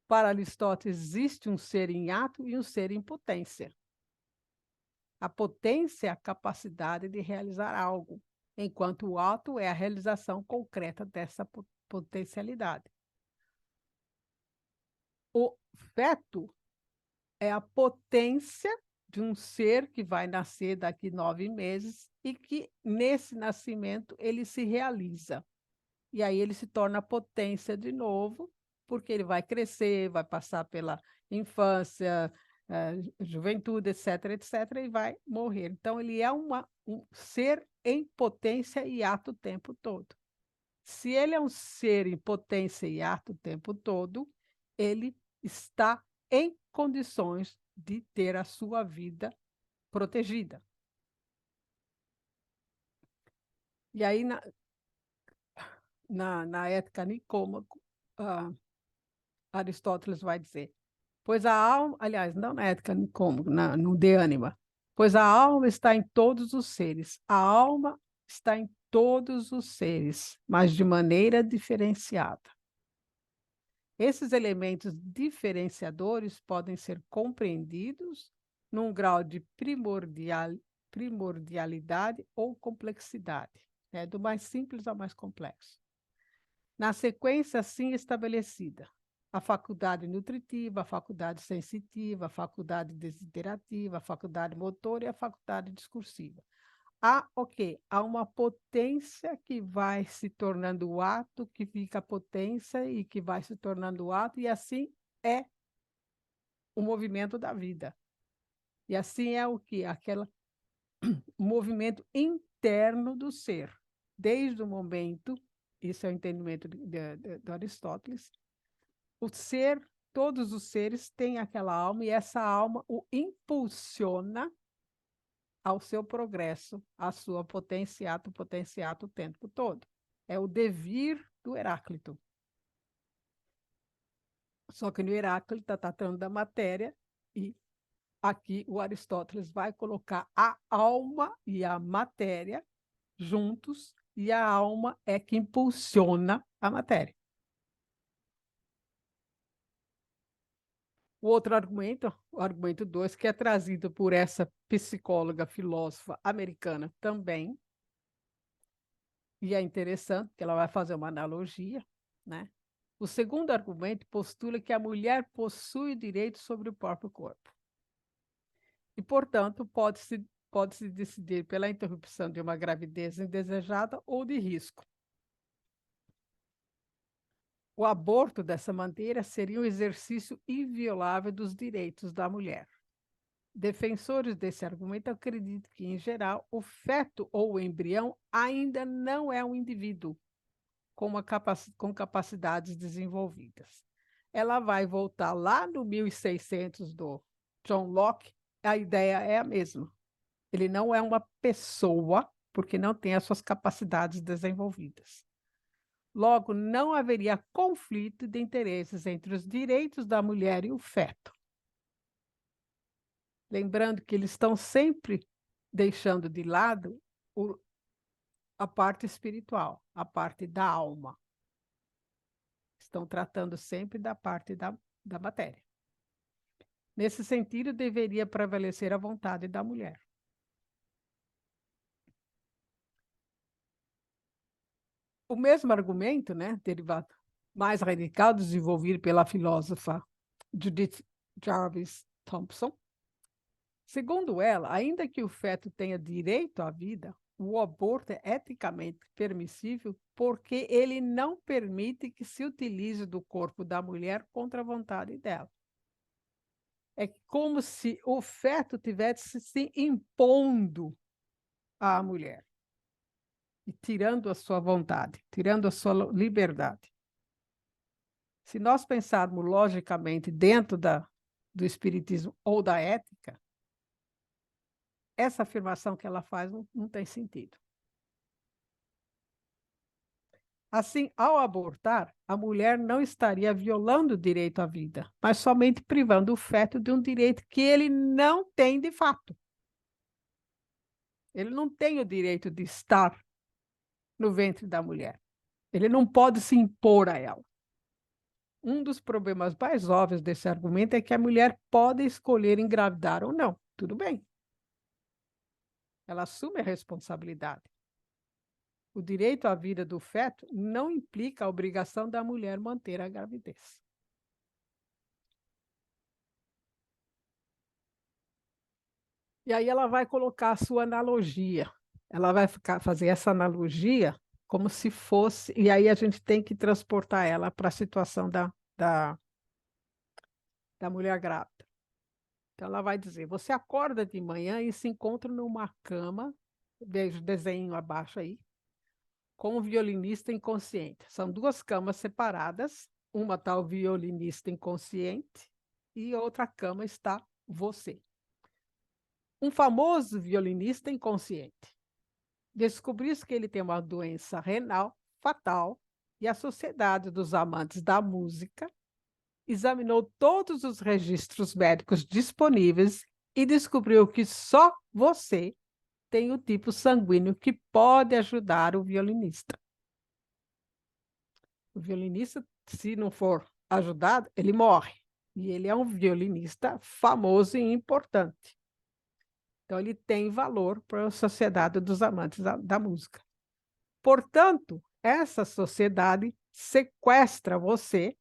Para Aristóteles, existe um ser em ato e um ser em potência. A potência é a capacidade de realizar algo, enquanto o ato é a realização concreta dessa potencialidade. O feto é a potência de um ser que vai nascer daqui 9 meses e que, nesse nascimento, ele se realiza. E aí ele se torna potência de novo, porque ele vai crescer, vai passar pela infância, juventude, etc., etc., e vai morrer. Então, ele é um ser em potência e ato o tempo todo. Se ele é um ser em potência e ato o tempo todo, ele está em condições de ter a sua vida protegida. E aí, na Ética Nicômaco, Aristóteles vai dizer, pois a alma, aliás, não na Ética Nicômaco, no De Anima, pois a alma está em todos os seres, a alma está em todos os seres, mas de maneira diferenciada. Esses elementos diferenciadores podem ser compreendidos num grau de primordialidade ou complexidade, né? Do mais simples ao mais complexo. Na sequência assim estabelecida, a faculdade nutritiva, a faculdade sensitiva, a faculdade desiderativa, a faculdade motora e a faculdade discursiva. Há o quê? Há uma potência que vai se tornando o ato, que fica potência e que vai se tornando o ato, e assim é o movimento da vida. E assim é o quê? Aquele movimento interno do ser. Desde o momento, isso é o entendimento do Aristóteles, o ser, todos os seres têm aquela alma, e essa alma o impulsiona ao seu progresso, à sua potenciato o tempo todo. É o devir do Heráclito. Só que no Heráclito está tratando da matéria, e aqui o Aristóteles vai colocar a alma e a matéria juntos, e a alma é que impulsiona a matéria. O outro argumento, o argumento 2, que é trazido por essa psicóloga, filósofa americana também, e é interessante que ela vai fazer uma analogia, né? O segundo argumento postula que a mulher possui o direito sobre o próprio corpo e, portanto, pode-se decidir pela interrupção de uma gravidez indesejada ou de risco. O aborto, dessa maneira, seria um exercício inviolável dos direitos da mulher. Defensores desse argumento acreditam que, em geral, o feto ou o embrião ainda não é um indivíduo com capacidades desenvolvidas. Ela vai voltar lá no 1600 do John Locke, a ideia é a mesma. Ele não é uma pessoa, porque não tem as suas capacidades desenvolvidas. Logo, não haveria conflito de interesses entre os direitos da mulher e o feto. Lembrando que eles estão sempre deixando de lado a parte espiritual, a parte da alma. Estão tratando sempre da parte da matéria. Nesse sentido, deveria prevalecer a vontade da mulher. O mesmo argumento, né, derivado mais radical, desenvolvido pela filósofa Judith Jarvis Thompson. Segundo ela, ainda que o feto tenha direito à vida, o aborto é eticamente permissível porque ele não permite que se utilize do corpo da mulher contra a vontade dela. É como se o feto tivesse se impondo à mulher e tirando a sua vontade, tirando a sua liberdade. Se nós pensarmos logicamente dentro do espiritismo ou da ética, essa afirmação que ela faz não tem sentido. Assim, ao abortar, a mulher não estaria violando o direito à vida, mas somente privando o feto de um direito que ele não tem de fato. Ele não tem o direito de estar no ventre da mulher. Ele não pode se impor a ela. Um dos problemas mais óbvios desse argumento é que a mulher pode escolher engravidar ou não. Tudo bem. Ela assume a responsabilidade. O direito à vida do feto não implica a obrigação da mulher manter a gravidez. E aí ela vai colocar a sua analogia. Ela vai fazer essa analogia como se fosse. E aí a gente tem que transportar ela para a situação da mulher grávida. Então ela vai dizer: você acorda de manhã e se encontra numa cama, veja o desenho abaixo aí, com um violinista inconsciente. São duas camas separadas, uma está o violinista inconsciente e outra cama está você. Um famoso violinista inconsciente descobriu que ele tem uma doença renal fatal e a Sociedade dos Amantes da Música examinou todos os registros médicos disponíveis e descobriu que só você tem o tipo sanguíneo que pode ajudar o violinista. O violinista, se não for ajudado, ele morre. E ele é um violinista famoso e importante. Então, ele tem valor para a Sociedade dos Amantes da Música. Portanto, essa sociedade sequestra você.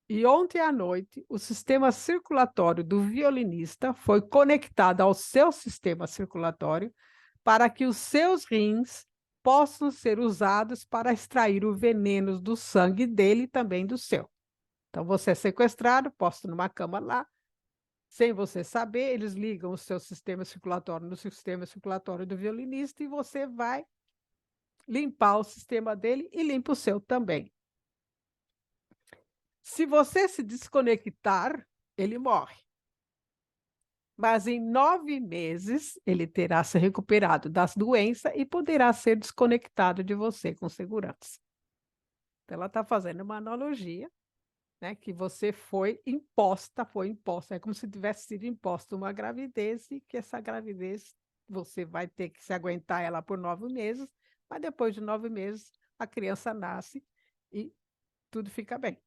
E ontem à noite, o sistema circulatório do violinista foi conectado ao seu sistema circulatório para que os seus rins possam ser usados para extrair o veneno do sangue dele e também do seu. Então, você é sequestrado, posto numa cama lá, sem você saber, eles ligam o seu sistema circulatório no sistema circulatório do violinista e você vai limpar o sistema dele e limpa o seu também. Se você se desconectar, ele morre. Mas em 9 meses, ele terá se recuperado das doenças e poderá ser desconectado de você com segurança. Então, ela está fazendo uma analogia, né, que você foi imposta. É como se tivesse sido imposta uma gravidez e que essa gravidez você vai ter que se aguentar ela por 9 meses, mas depois de 9 meses a criança nasce e tudo fica bem.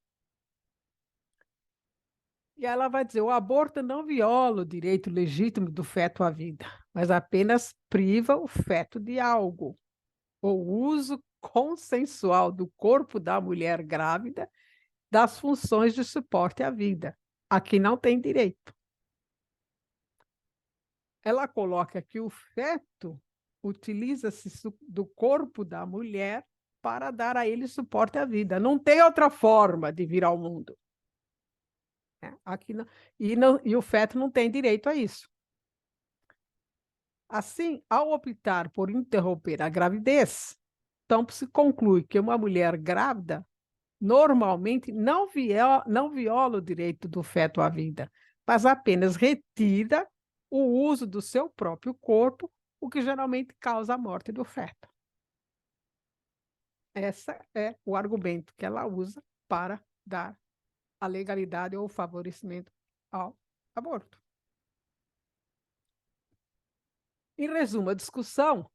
E ela vai dizer: o aborto não viola o direito legítimo do feto à vida, mas apenas priva o feto de algo. O uso consensual do corpo da mulher grávida das funções de suporte à vida, a que não tem direito. Ela coloca que o feto utiliza-se do corpo da mulher para dar a ele suporte à vida. Não tem outra forma de vir ao mundo. Aqui não, e o feto não tem direito a isso. Assim, ao optar por interromper a gravidez, então se conclui que uma mulher grávida normalmente não viola o direito do feto à vida, mas apenas retira o uso do seu próprio corpo, o que geralmente causa a morte do feto. Esse é o argumento que ela usa para dar a legalidade ou o favorecimento ao aborto. Em resumo, a discussão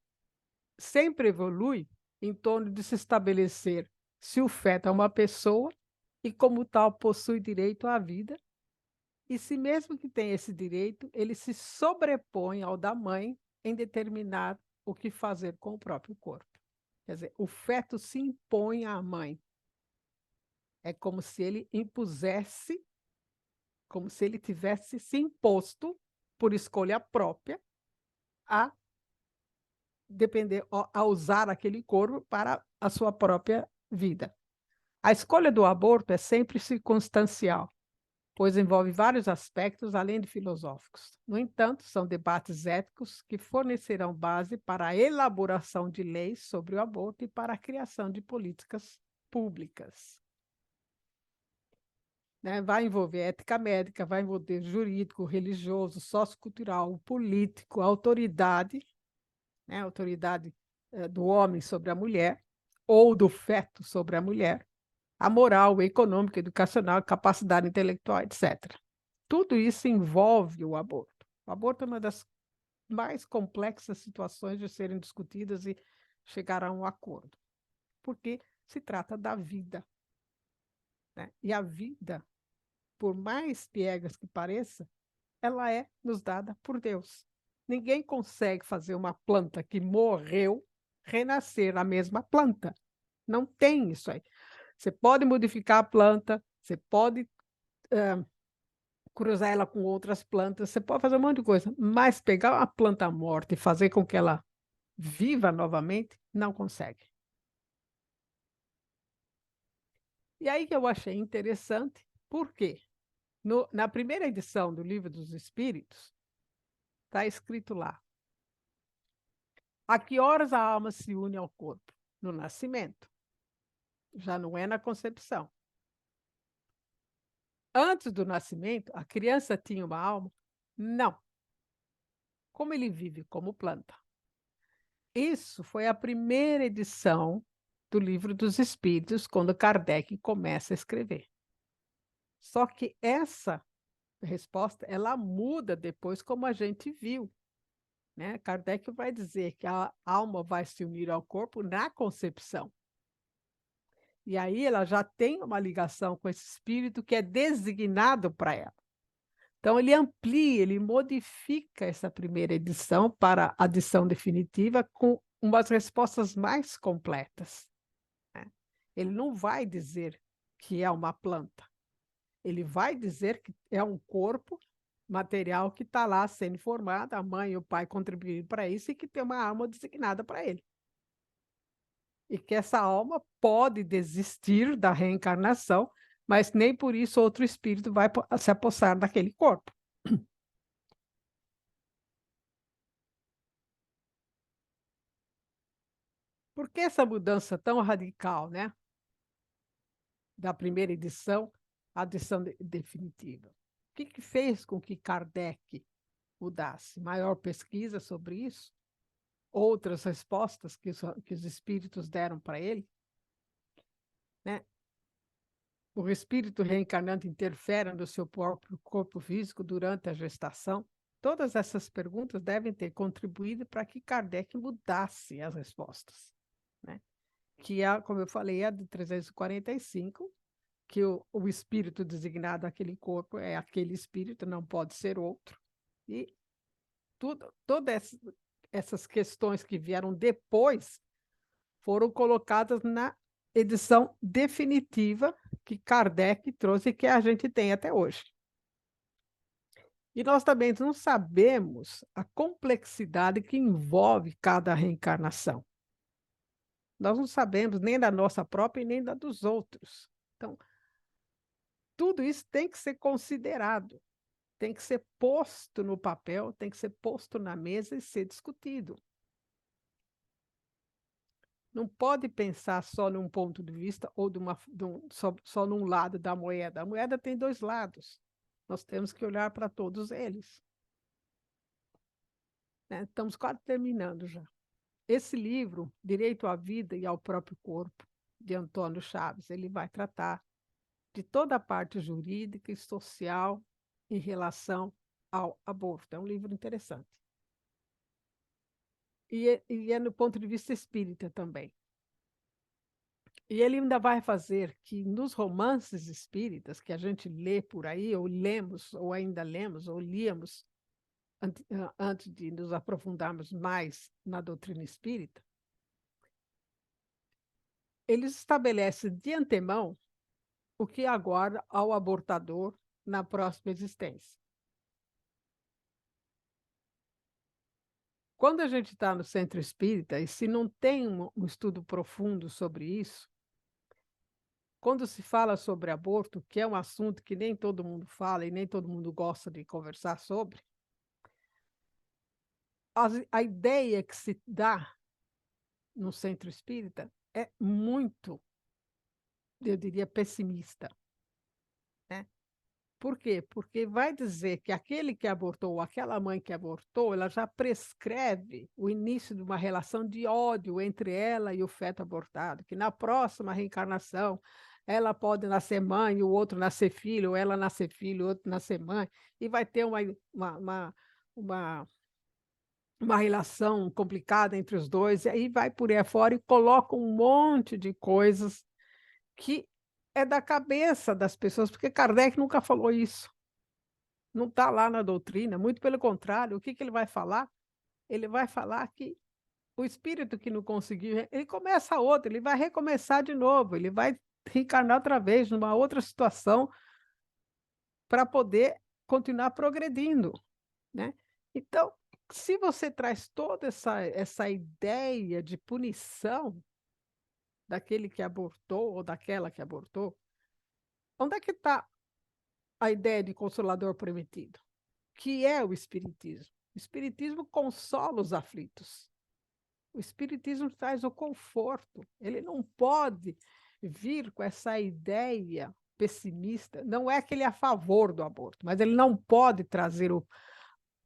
sempre evolui em torno de se estabelecer se o feto é uma pessoa e, como tal, possui direito à vida, e se, mesmo que tenha esse direito, ele se sobrepõe ao da mãe em determinar o que fazer com o próprio corpo. Quer dizer, o feto se impõe à mãe. É como se ele impusesse, como se ele tivesse se imposto, por escolha própria, a depender, a usar aquele corpo para a sua própria vida. A escolha do aborto é sempre circunstancial, pois envolve vários aspectos além de filosóficos. No entanto, são debates éticos que fornecerão base para a elaboração de leis sobre o aborto e para a criação de políticas públicas. Vai envolver ética médica, vai envolver jurídico, religioso, sociocultural, político, autoridade, autoridade do homem sobre a mulher, ou do feto sobre a mulher, a moral, econômica, educacional, capacidade intelectual, etc. Tudo isso envolve o aborto. O aborto é uma das mais complexas situações de serem discutidas e chegar a um acordo, porque se trata da vida. E a vida, por mais piegas que pareça, ela é nos dada por Deus. Ninguém consegue fazer uma planta que morreu renascer a mesma planta. Não tem isso aí. Você pode modificar a planta, você pode cruzar ela com outras plantas, você pode fazer um monte de coisa, mas pegar uma planta morta e fazer com que ela viva novamente, não consegue. E aí que eu achei interessante, por quê? Na primeira edição do Livro dos Espíritos, está escrito lá: a que horas a alma se une ao corpo? No nascimento. Já não é na concepção. Antes do nascimento, a criança tinha uma alma? Não. Como ele vive como planta. Isso foi a primeira edição do Livro dos Espíritos, quando Kardec começa a escrever. Só que essa resposta, ela muda depois, como a gente viu. Kardec vai dizer que a alma vai se unir ao corpo na concepção. E aí ela já tem uma ligação com esse espírito que é designado para ela. Então ele amplia, ele modifica essa primeira edição para a edição definitiva com umas respostas mais completas. Ele não vai dizer que é uma planta. Ele vai dizer que é um corpo material que está lá sendo formado, a mãe e o pai contribuíram para isso e que tem uma alma designada para ele. E que essa alma pode desistir da reencarnação, mas nem por isso outro espírito vai se apossar daquele corpo. Por que essa mudança tão radical, da primeira edição à edição definitiva? O que fez com que Kardec mudasse? Maior pesquisa sobre isso? Outras respostas que os espíritos deram para ele? O espírito reencarnante interfere no seu próprio corpo físico durante a gestação? Todas essas perguntas devem ter contribuído para que Kardec mudasse as respostas, que, como eu falei, a de 345 que o espírito designado àquele corpo é aquele espírito, não pode ser outro. E todas essas questões que vieram depois foram colocadas na edição definitiva que Kardec trouxe e que a gente tem até hoje. E nós também não sabemos a complexidade que envolve cada reencarnação. Nós não sabemos nem da nossa própria e nem da dos outros. Então, tudo isso tem que ser considerado, tem que ser posto no papel, tem que ser posto na mesa e ser discutido. Não pode pensar só num ponto de vista ou só num lado da moeda. A moeda tem dois lados. Nós temos que olhar para todos eles. Né? Estamos quase terminando já. Esse livro, Direito à Vida e ao Próprio Corpo, de Antônio Chaves, ele vai tratar de toda a parte jurídica e social em relação ao aborto. É um livro interessante. E é no ponto de vista espírita também. E ele ainda vai fazer que nos romances espíritas que a gente lê por aí, ou lemos, ou ainda lemos, ou líamos, antes de nos aprofundarmos mais na doutrina espírita, eles estabelecem de antemão o que aguarda ao abortador na próxima existência. Quando a gente está no centro espírita, e se não tem um estudo profundo sobre isso, quando se fala sobre aborto, que é um assunto que nem todo mundo fala e nem todo mundo gosta de conversar sobre, a ideia que se dá no centro espírita é muito, eu diria, pessimista. Né? Por quê? Porque vai dizer que aquele que abortou, ou aquela mãe que abortou, ela já prescreve o início de uma relação de ódio entre ela e o feto abortado, que na próxima reencarnação ela pode nascer mãe, o outro nascer filho, ou ela nascer filho, o outro nascer mãe, e vai ter uma, uma relação complicada entre os dois, e aí vai por aí afora e coloca um monte de coisas que é da cabeça das pessoas, porque Kardec nunca falou isso. Não está lá na doutrina, muito pelo contrário, o que ele vai falar? Ele vai falar que o espírito que não conseguiu, ele começa outra, ele vai recomeçar de novo, ele vai reencarnar outra vez numa outra situação para poder continuar progredindo, né? Então, se você traz toda essa ideia de punição daquele que abortou ou daquela que abortou, onde é que está a ideia de consolador prometido? Que é o Espiritismo. O Espiritismo consola os aflitos. O Espiritismo traz o conforto. Ele não pode vir com essa ideia pessimista. Não é que ele é a favor do aborto, mas ele não pode trazer o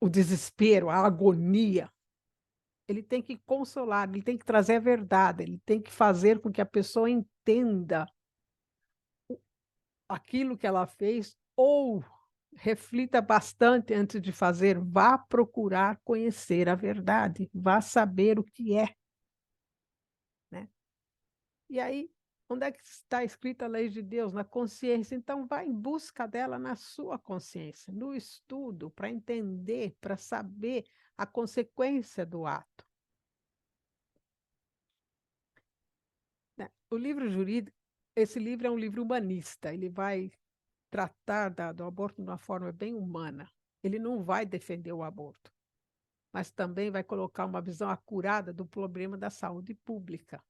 desespero, a agonia. Ele tem que consolar, ele tem que trazer a verdade, ele tem que fazer com que a pessoa entenda aquilo que ela fez ou reflita bastante antes de fazer, vá procurar conhecer a verdade, vá saber o que é, né? E aí, onde é que está escrita a lei de Deus? Na consciência. Então, vá em busca dela na sua consciência, no estudo, para entender, para saber a consequência do ato. Né? O livro jurídico, esse livro é um livro humanista, ele vai tratar do aborto de uma forma bem humana. Ele não vai defender o aborto, mas também vai colocar uma visão acurada do problema da saúde pública,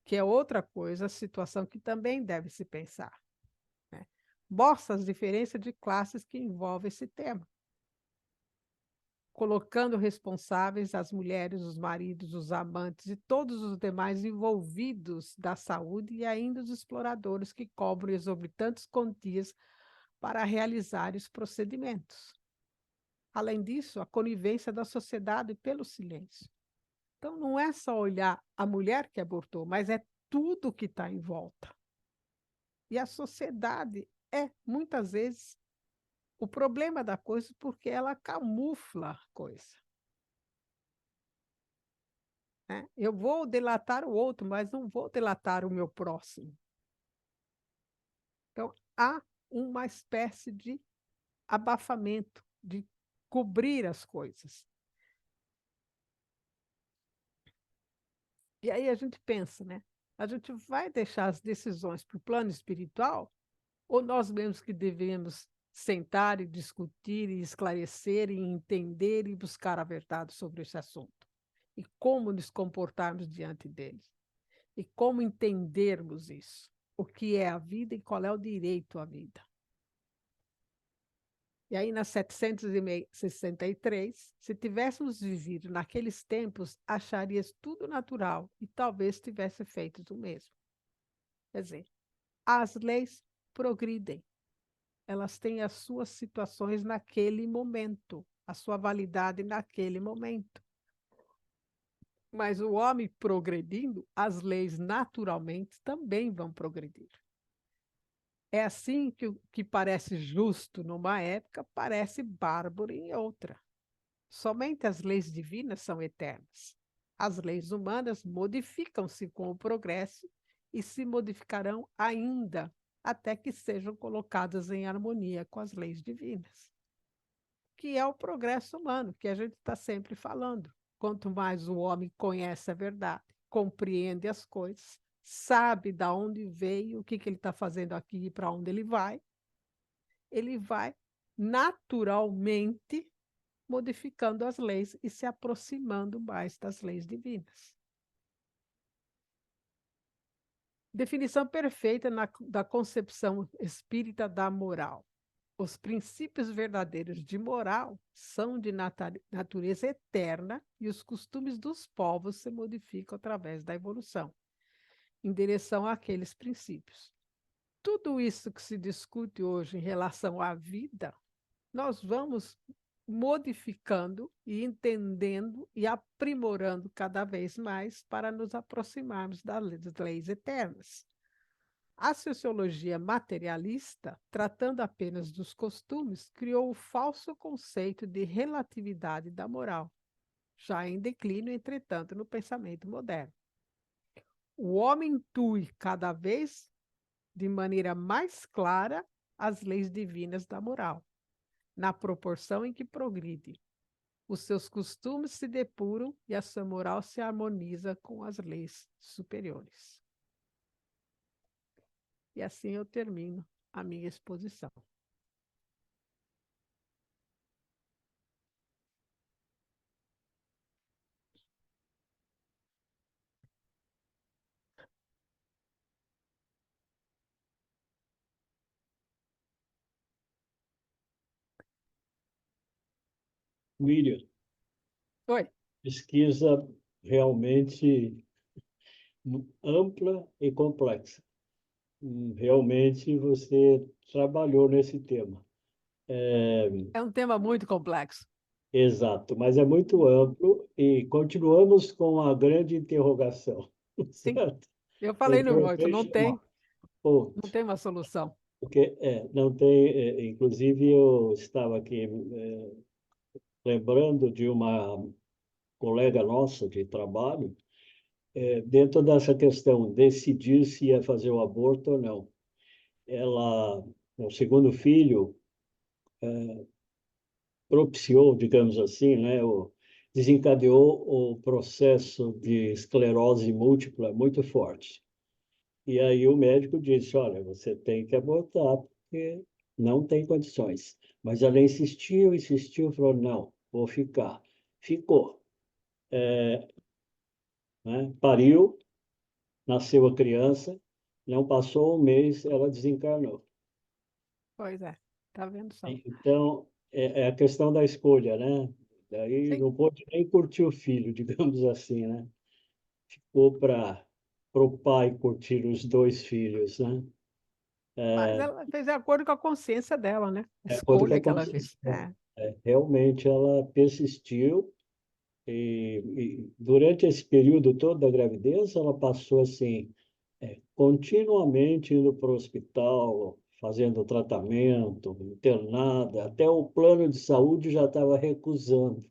que é outra coisa, situação que também deve se pensar. Né? Mostra as diferenças de classes que envolvem esse tema, colocando responsáveis as mulheres, os maridos, os amantes e todos os demais envolvidos da saúde e ainda os exploradores que cobram exorbitantes quantias para realizar os procedimentos. Além disso, a conivência da sociedade pelo silêncio. Então, não é só olhar a mulher que abortou, mas é tudo que está em volta. E a sociedade é, muitas vezes, o problema da coisa porque ela camufla a coisa. Né? Eu vou delatar o outro, mas não vou delatar o meu próximo. há uma espécie de abafamento, de cobrir as coisas. E aí a gente pensa, né? A gente vai deixar as decisões para o plano espiritual ou nós mesmos que devemos sentar e discutir e esclarecer e entender e buscar a verdade sobre esse assunto? E como nos comportarmos diante dele? E como entendermos isso? O que é a vida e qual é o direito à vida? E aí, na 763, se tivéssemos vivido naqueles tempos, acharias tudo natural e talvez tivesse feito o mesmo. Quer dizer, as leis progridem, elas têm as suas situações naquele momento, a sua validade naquele momento. Mas o homem progredindo, as leis naturalmente também vão progredir. É assim que o que parece justo numa época parece bárbaro em outra. Somente as leis divinas são eternas. As leis humanas modificam-se com o progresso e se modificarão ainda até que sejam colocadas em harmonia com as leis divinas, que é o progresso humano, que a gente está sempre falando. Quanto mais o homem conhece a verdade, compreende as coisas, sabe de onde veio, o que ele está fazendo aqui e para onde ele vai naturalmente modificando as leis e se aproximando mais das leis divinas. Definição perfeita da concepção espírita da moral. Os princípios verdadeiros de moral são de natureza eterna e os costumes dos povos se modificam através da evolução, em direção àqueles princípios. Tudo isso que se discute hoje em relação à vida, nós vamos modificando e entendendo e aprimorando cada vez mais para nos aproximarmos das leis eternas. A sociologia materialista, tratando apenas dos costumes, criou o falso conceito de relatividade da moral, já em declínio, entretanto, no pensamento moderno. O homem intui cada vez de maneira mais clara as leis divinas da moral, na proporção em que progride. Os seus costumes se depuram e a sua moral se harmoniza com as leis superiores. E assim eu termino a minha exposição. William, Oi. pesquisa realmente ampla e complexa. Realmente você trabalhou nesse tema. É um tema muito complexo. Exato, mas é muito amplo e continuamos com a grande interrogação, Sim, certo? eu O falei no muito, provisional. não tem uma solução. Porque não tem, inclusive eu estava aqui lembrando de uma colega nossa de trabalho, dentro dessa questão, decidir se ia fazer o aborto ou não. Ela, o segundo filho, propiciou, digamos assim, né, desencadeou o processo de esclerose múltipla muito forte. E aí o médico disse, olha, você tem que abortar, porque não tem condições. Mas ela insistiu, falou, não, vou ficar. Ficou. Né? Pariu, nasceu a criança, não passou um mês, ela desencarnou. Pois é, tá vendo só? Então, é a questão da escolha, né? Daí Sim, não pôde nem curtir o filho, digamos assim, né? Ficou para o pai curtir os dois filhos, né? mas ela fez de acordo com a consciência dela, né? A De acordo com escolha a que ela consciência. fez. É. Realmente ela persistiu e durante esse período todo da gravidez ela passou assim continuamente indo para o hospital, fazendo tratamento, internada, até o plano de saúde já estava recusando,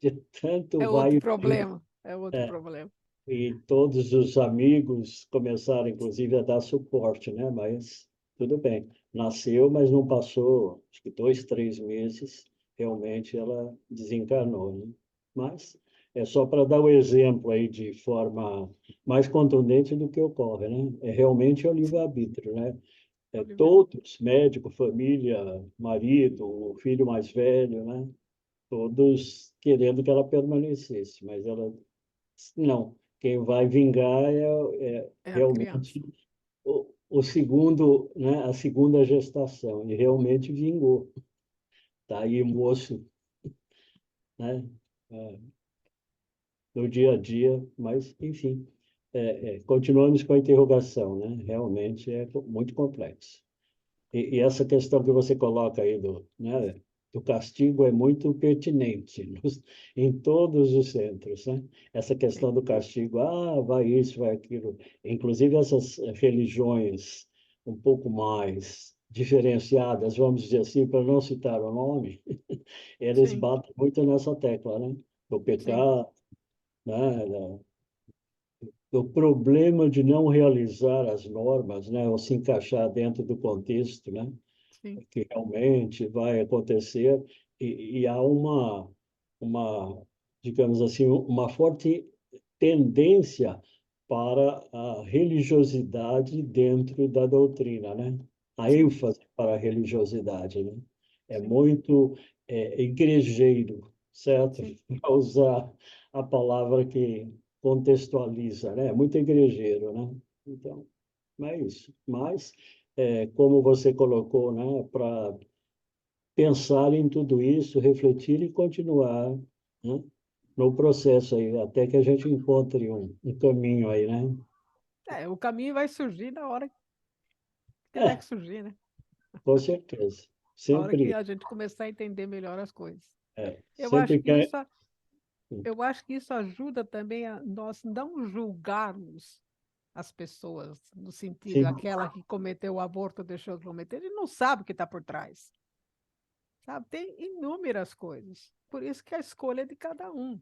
de tanto É vai outro e vem. problema, é outro problema. E todos os amigos começaram, inclusive, a dar suporte, né? Mas tudo bem. Nasceu, mas não passou, acho que 2, 3 meses, realmente ela desencarnou, né? Mas é só para dar o exemplo aí de forma mais contundente do que ocorre, né? É realmente o Sim, livre-arbítrio, né? é o livre. Todos, médico, família, marido, o filho mais velho, né? Todos querendo que ela permanecesse, mas ela não. Quem vai vingar é É a criança. realmente o segundo, né? A segunda gestação, e realmente vingou. Tá aí moço, né? É, no dia a dia, mas enfim, continuamos com a interrogação, né? Realmente é muito complexo. E essa questão que você coloca aí né, do castigo é muito pertinente em todos os centros, né? Essa Sim, questão do castigo, vai isso, vai aquilo. Inclusive essas religiões um pouco mais diferenciadas, vamos dizer assim, para não citar o nome, eles sim, batem muito nessa tecla, né? Do sim, pecado, né? Do problema de não realizar as normas, né? Ou se encaixar dentro do contexto, né? sim, Que realmente vai acontecer e há uma, digamos assim, uma forte tendência para a religiosidade dentro da doutrina, né? A sim, ênfase para a religiosidade, né? É sim, muito igrejeiro, certo? sim. Para usar a palavra que contextualiza, né? É muito igrejeiro, né? Então, é isso. Mas, como você colocou, né, para pensar em tudo isso, refletir e continuar, né, no processo aí, até que a gente encontre um caminho aí, né? É, o caminho vai surgir na hora que tiver que É, surgir, né? com certeza. A hora que Sempre, a gente começar a entender melhor as coisas. Eu acho sempre que que isso, eu acho que isso ajuda também a nós não julgarmos as pessoas, no sentido, sim, aquela que cometeu o aborto, deixou de cometer, ele não sabe o que está por trás, sabe? Tem inúmeras coisas. Por isso que a escolha é de cada um.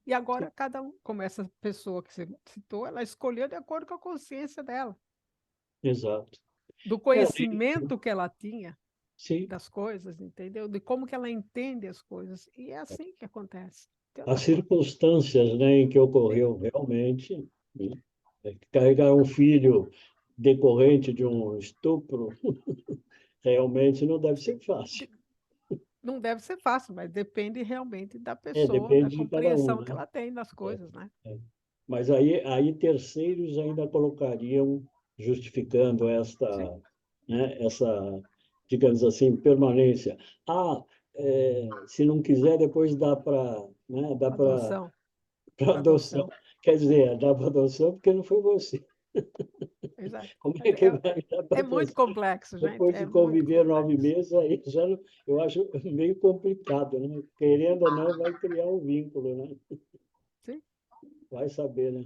E sim, agora cada um, como essa pessoa que você citou, ela escolheu de acordo com a consciência dela, exato. do É, conhecimento que ela tinha sim, das coisas, entendeu? De como que ela entende as coisas. E é assim que acontece. Não tem outra as forma. circunstâncias, né, em que Sim. ocorreu realmente, né? Carregar um filho decorrente de um estupro realmente não deve ser fácil. Não deve ser fácil, mas depende realmente da pessoa, da Depende de cada um, compreensão que né? ela tem das É, coisas, né? é. Mas aí terceiros ainda colocariam, justificando Sim, essa, digamos assim, permanência. Se não quiser, depois dá para, né, dá para adoção, adoção. adoção, Quer dizer, dá para adoção porque não foi você. exato. Como Mas é que vai dar para é muito adoção? complexo, gente, Depois de é muito conviver nove complexo. meses, aí já eu acho meio complicado, né? Querendo ou não, vai criar um vínculo, né? Sim, Vai saber, né?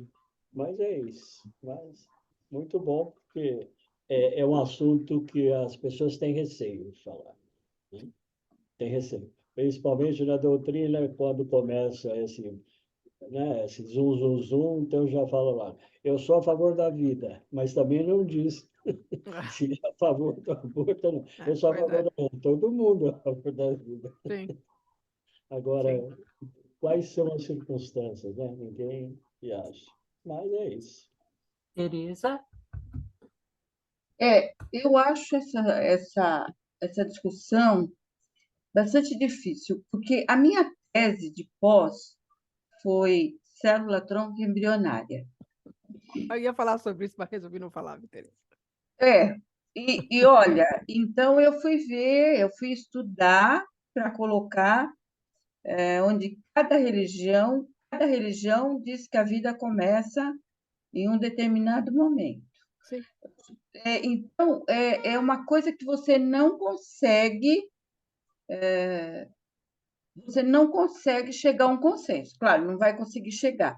Mas é isso. Mas muito bom, porque é um assunto que as pessoas têm receio de falar, né? Tem receio. Principalmente na doutrina, quando começa esse zum, zum, zum, então já fala lá, eu sou a favor da vida, mas também não diz se é a favor do aborto, não. Eu sou a pois favor é, da vida, todo mundo é a favor da vida. sim, Agora, sim. quais são as circunstâncias, né? Ninguém acha. Mas é isso. Tereza? Eu acho essa discussão bastante difícil, porque a minha tese de pós foi célula-tronco embrionária. Eu ia falar sobre isso, mas resolvi não falar, Tereza. É, e olha, então eu fui ver, eu fui estudar para colocar onde cada religião diz que a vida começa em um determinado momento. Sim, Então, é uma coisa que você não consegue chegar a um consenso. Claro, não vai conseguir chegar.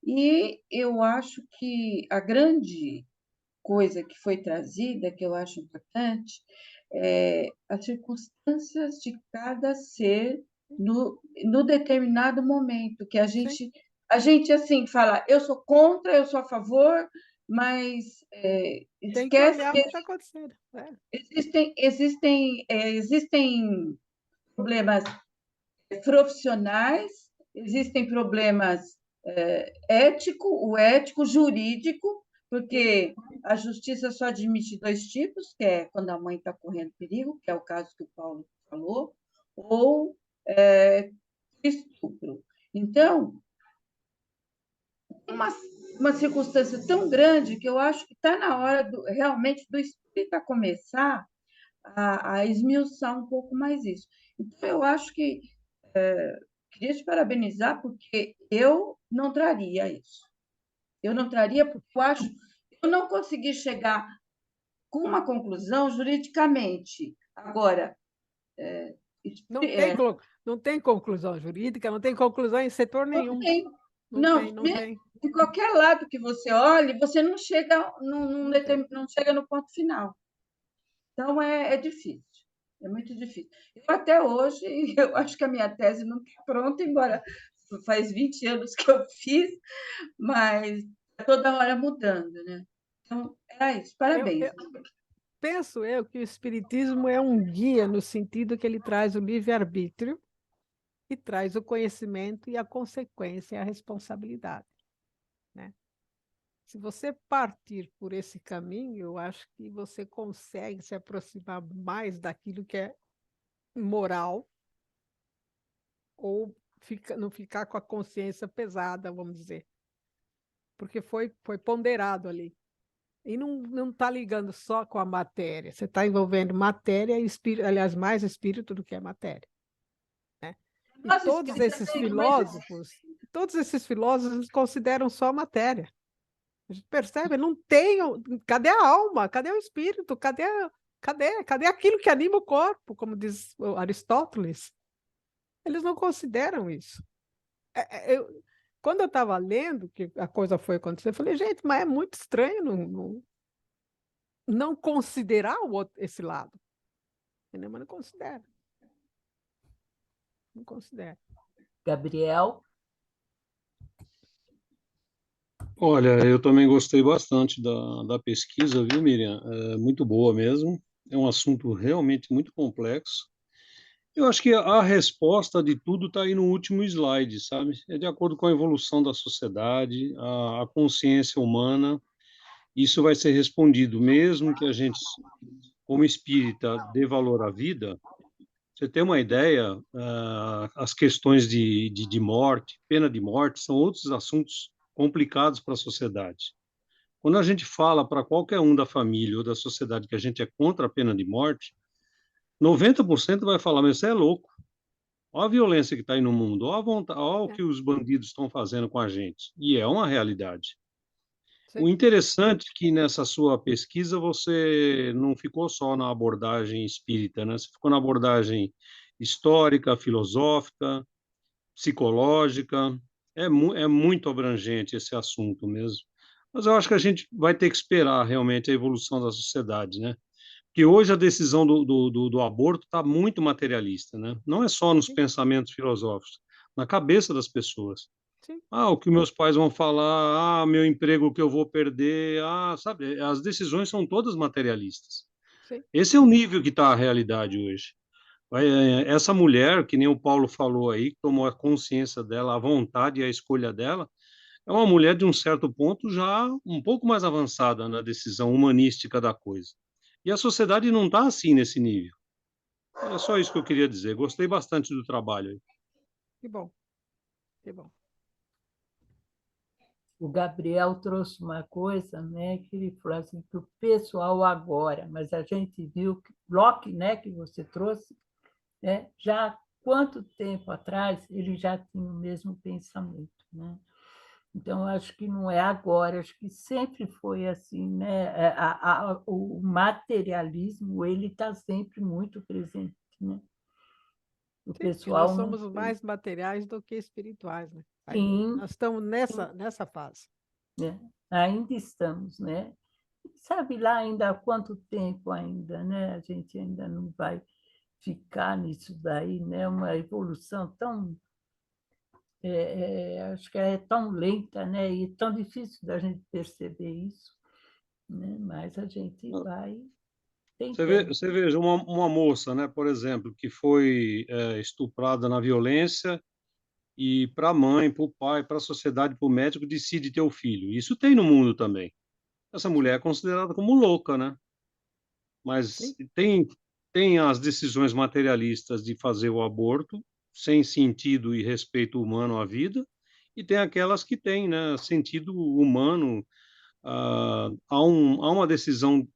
E eu acho que a grande coisa que foi trazida, que eu acho importante, é as circunstâncias de cada ser no determinado momento, que sim, a gente assim fala, eu sou contra, eu sou a favor, mas Tem que esquece olhar o que que está acontecendo. Né? existem problemas profissionais, existem problemas o ético, jurídico, porque a justiça só admite dois tipos, que é quando a mãe está correndo perigo, que é o caso que o Paulo falou, ou estupro. Então, uma circunstância tão grande que eu acho que está na hora realmente do espírita começar a esmiuçar um pouco mais isso. Então, eu acho que queria te parabenizar, porque eu não traria isso. Eu não traria, porque eu acho que eu não consegui chegar com uma conclusão juridicamente. Agora, Não tem conclusão jurídica, não tem conclusão em setor não nenhum. tem. Não tem. De qualquer lado que você olhe, você não chega, não chega no ponto final. Então, é difícil. É muito difícil. Eu, até hoje, eu acho que a minha tese não está pronta, embora faz 20 anos que eu fiz, mas toda hora mudando, né? Então, é isso. Parabéns. Penso eu que o Espiritismo é um guia no sentido que ele traz o livre-arbítrio e traz o conhecimento e a consequência e a responsabilidade. Né? Se você partir por esse caminho, eu acho que você consegue se aproximar mais daquilo que é moral ou não ficar com a consciência pesada, vamos dizer. Porque foi ponderado ali. E não está ligando só com a matéria, você está envolvendo matéria e espírito, aliás, mais espírito do que a matéria. Né? E Nós espíritas todos esses filósofos consideram só a matéria. A gente percebe, não tem. Cadê a alma? Cadê o espírito? Cadê aquilo que anima o corpo, como diz Aristóteles? Eles não consideram isso. Quando eu estava lendo que a coisa foi acontecer, eu falei, gente, mas é muito estranho não considerar esse lado. Entendeu? Mas não considera. Não considera. Gabriel? Olha, eu também gostei bastante da pesquisa, viu, Miriam? É muito boa mesmo. É um assunto realmente muito complexo. Eu acho que a resposta de tudo está aí no último slide, sabe? É de acordo com a evolução da sociedade, a consciência humana. Isso vai ser respondido, mesmo que a gente, como espírita, dê valor à vida. Você tem uma ideia, as questões de morte, pena de morte, são outros assuntos complicados para a sociedade. Quando a gente fala para qualquer um da família ou da sociedade que a gente é contra a pena de morte, 90% vai falar, mas você é louco. Olha a violência que está aí no mundo, olha, olha o que os bandidos estão fazendo com a gente. E é uma realidade. Sim. O interessante é que nessa sua pesquisa você não ficou só na abordagem espírita, né? Você ficou na abordagem histórica, filosófica, psicológica. É muito abrangente esse assunto mesmo. Mas eu acho que a gente vai ter que esperar realmente a evolução da sociedade, né? Porque hoje a decisão do aborto está muito materialista, né? Não é só nos Sim. pensamentos filosóficos, na cabeça das pessoas. Sim. O que meus pais vão falar, meu emprego que eu vou perder, sabe? As decisões são todas materialistas. Sim. Esse é o nível que está a realidade hoje. Essa mulher, que nem o Paulo falou aí, que tomou a consciência dela, a vontade e a escolha dela, é uma mulher de um certo ponto já um pouco mais avançada na decisão humanística da coisa. E a sociedade não está assim nesse nível. É só isso que eu queria dizer. Gostei bastante do trabalho aí. Que bom. Que bom. O Gabriel trouxe uma coisa, né, que ele falou assim, que o pessoal agora, mas a gente viu que Locke, né, que você trouxe, né, já há quanto tempo atrás ele já tinha o mesmo pensamento, né? Então, acho que não é agora, acho que sempre foi assim, né? O materialismo ele está sempre muito presente, né? O Sim, porque nós pessoal não somos mais materiais do que espirituais, né? Sim, Nós estamos nessa fase. né? Ainda estamos, né? Sabe lá ainda há quanto tempo ainda, né? A gente ainda não vai ficar nisso daí, né? Uma evolução tão acho que é tão lenta, né? E tão difícil da gente perceber isso. né? Mas a gente vai Você vê, tentando. você veja uma moça, né, por exemplo, que foi estuprada na violência e para a mãe, para o pai, para a sociedade, para o médico, decide ter o filho. Isso tem no mundo também. Essa mulher é considerada como louca, né? Mas Sim, tem as decisões materialistas de fazer o aborto sem sentido e respeito humano à vida, e tem aquelas que têm, né, sentido humano, há uma decisão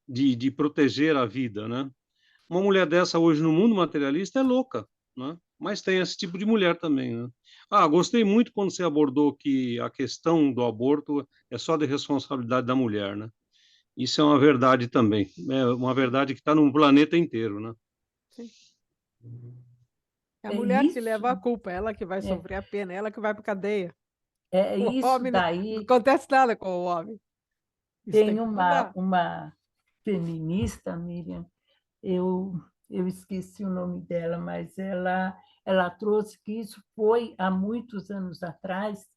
de proteger a vida, né? Uma mulher dessa hoje no mundo materialista é louca, né? Mas tem esse tipo de mulher também, né? Ah, gostei muito quando você abordou que a questão do aborto é só de responsabilidade da mulher, né? Isso é uma verdade também, é uma verdade que está no planeta inteiro, né? sim. É a É mulher que isso, leva a culpa, ela que vai é, sofrer a pena, ela que vai para cadeia. é O isso homem não daí. acontece nada com o homem. Isso tem Tem que mudar. uma feminista, Miriam, eu, eu esqueci o nome dela, mas ela trouxe que isso foi há muitos anos atrás,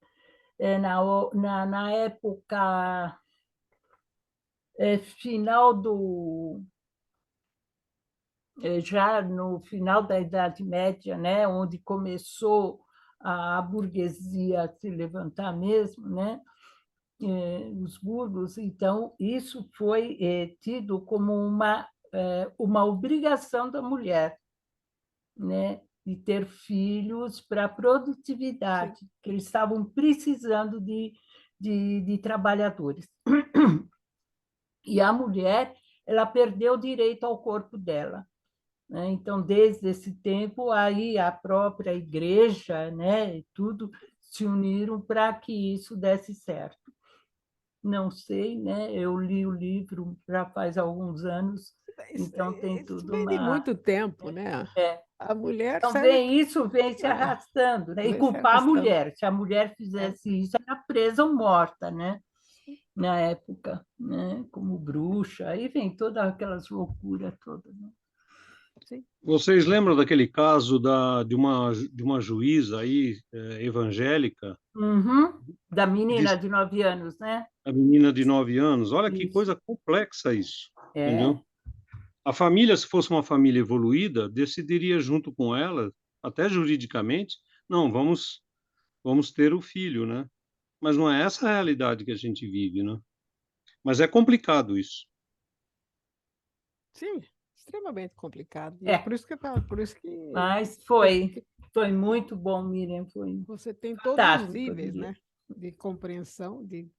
na época final já no final da Idade Média, né, onde começou a burguesia a se levantar mesmo, né, os burgos. Então, isso foi tido como uma obrigação da mulher, né, de ter filhos para a Sim, produtividade, que eles estavam precisando de trabalhadores. E a mulher, ela perdeu o direito ao corpo dela, né? Então, desde esse tempo, aí a própria igreja, né, e tudo se uniram para que isso desse certo. Não sei, né? Eu li o livro já faz alguns anos, então tem isso tudo vem de uma. muito tempo, né? É. A mulher Então, serve, isso vem se é, arrastando, né? E vem se culpar a arrastando. mulher. Se a mulher É, fizesse isso, era presa ou morta, né? Na época, né? Como bruxa. Aí vem todas aquelas loucuras todas, né? sim, Vocês lembram daquele caso de uma juíza aí, evangélica, Uhum. Da que menina disse de 9 anos, né? a menina de 9 anos? Olha que Isso. coisa complexa isso, É, entendeu? A família, se fosse uma família evoluída, decidiria junto com ela, até juridicamente, não, vamos ter o filho, né? Mas não é essa a realidade que a gente vive, né? Mas é complicado isso. sim, extremamente complicado. E é é. por isso que eu falo, por isso que Mas eu foi muito bom, Miriam. Foi você tem todos os fantástico, eu níveis, diria. né? De compreensão, de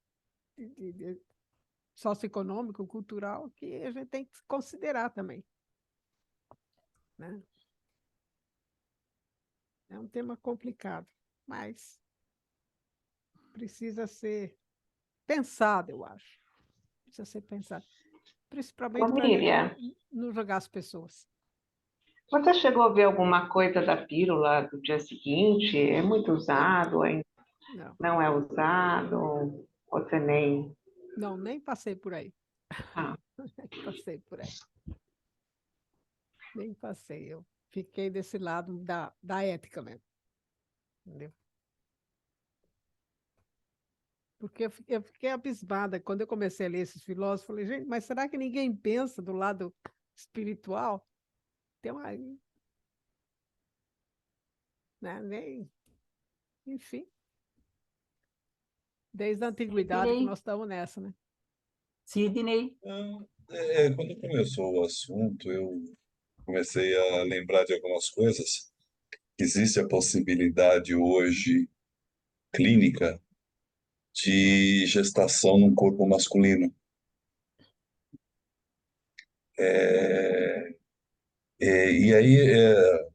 socioeconômico, cultural, que a gente tem que considerar também, né? É um tema complicado, mas precisa ser pensado, eu acho. Precisa ser pensado, Ô, principalmente para a gente Miriam, não jogar as pessoas. você chegou a ver alguma coisa da pílula do dia seguinte? É muito Não, usado? não, Não é usado? Ou você nem... não, nem passei por aí. Ah, Nem passei por aí. Nem passei. Eu fiquei desse lado da ética mesmo. Entendeu? Porque eu fiquei abismada quando eu comecei a ler esses filósofos. Falei, gente, mas será que ninguém pensa do lado espiritual? Tem uma, né? Nem, enfim, desde a antiguidade que Sidney, nós estamos nessa, né? Sidney, Quando começou o assunto, eu comecei a lembrar de algumas coisas. Existe a possibilidade hoje clínica de gestação num corpo masculino. É, e aí,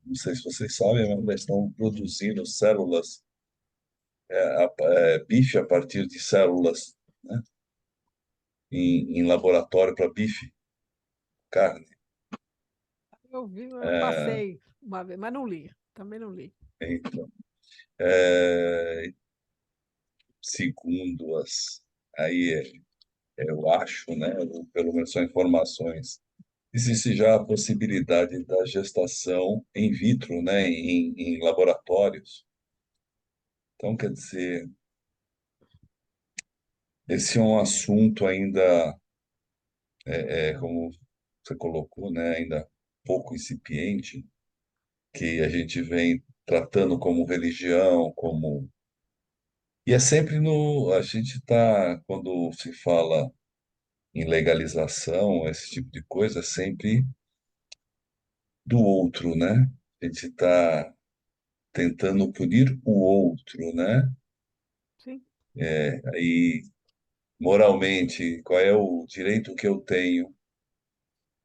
não sei se vocês sabem, mas eles estão produzindo células, bife a partir de células, né, em laboratório para bife, carne. Eu passei uma vez, mas não li, também não li. Então, é, segundo aí eu acho, né, ou pelo menos são informações, existe já a possibilidade da gestação in vitro, né, em laboratórios. Então, quer dizer, esse é um assunto ainda como você colocou, né, ainda pouco incipiente, que a gente vem tratando como religião, como... E é sempre no... A gente está, quando se fala em legalização, esse tipo de coisa, é sempre do outro, né? A gente está tentando punir o outro, né? Sim, Aí, moralmente, qual é o direito que eu tenho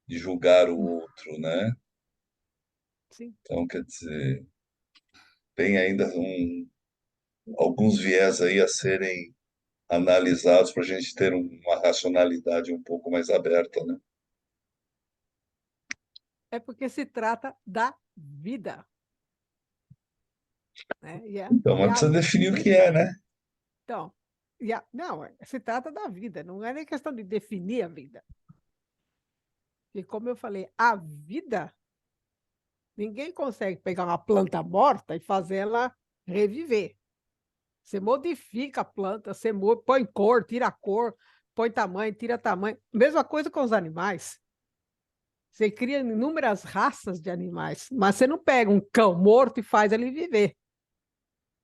de julgar o outro, né? sim. Então, quer dizer, tem ainda alguns viés aí a serem analisados para a gente ter uma racionalidade um pouco mais aberta, né? É porque se trata da vida, né? Então, E mas a precisa definir o que é, vida, né? então, não, se trata da vida, não é nem questão de definir a vida. E como eu falei, a vida, ninguém consegue pegar uma planta morta e fazer ela reviver. Você modifica a planta, você põe cor, põe tamanho, tira tamanho. Mesma coisa com os animais. Você cria inúmeras raças de animais, mas você não pega um cão morto e faz ele viver.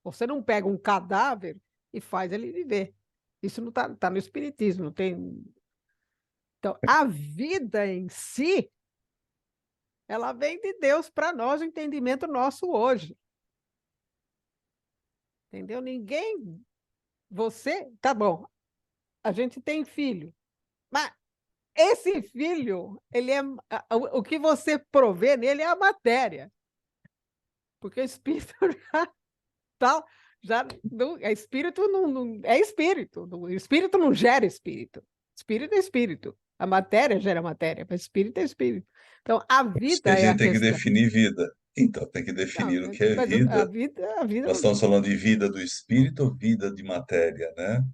Você não pega um cadáver e faz ele viver. Isso não tá no espiritismo, não tem. Então, a vida em si, ela vem de Deus para nós, o entendimento nosso hoje. Entendeu? Ninguém, você, tá bom, a gente tem filho, mas esse filho, ele é o que você provê nele é a matéria, porque o espírito tal já não, é espírito não é espírito, o espírito não gera espírito. Espírito é espírito. A matéria gera matéria, mas espírito é espírito. Então, a Por isso que a vida é a gente tem que questão. definir vida. Então, tem que Não, definir o que é mas vida. a vida Nós estamos falando de vida do espírito ou vida de matéria, né?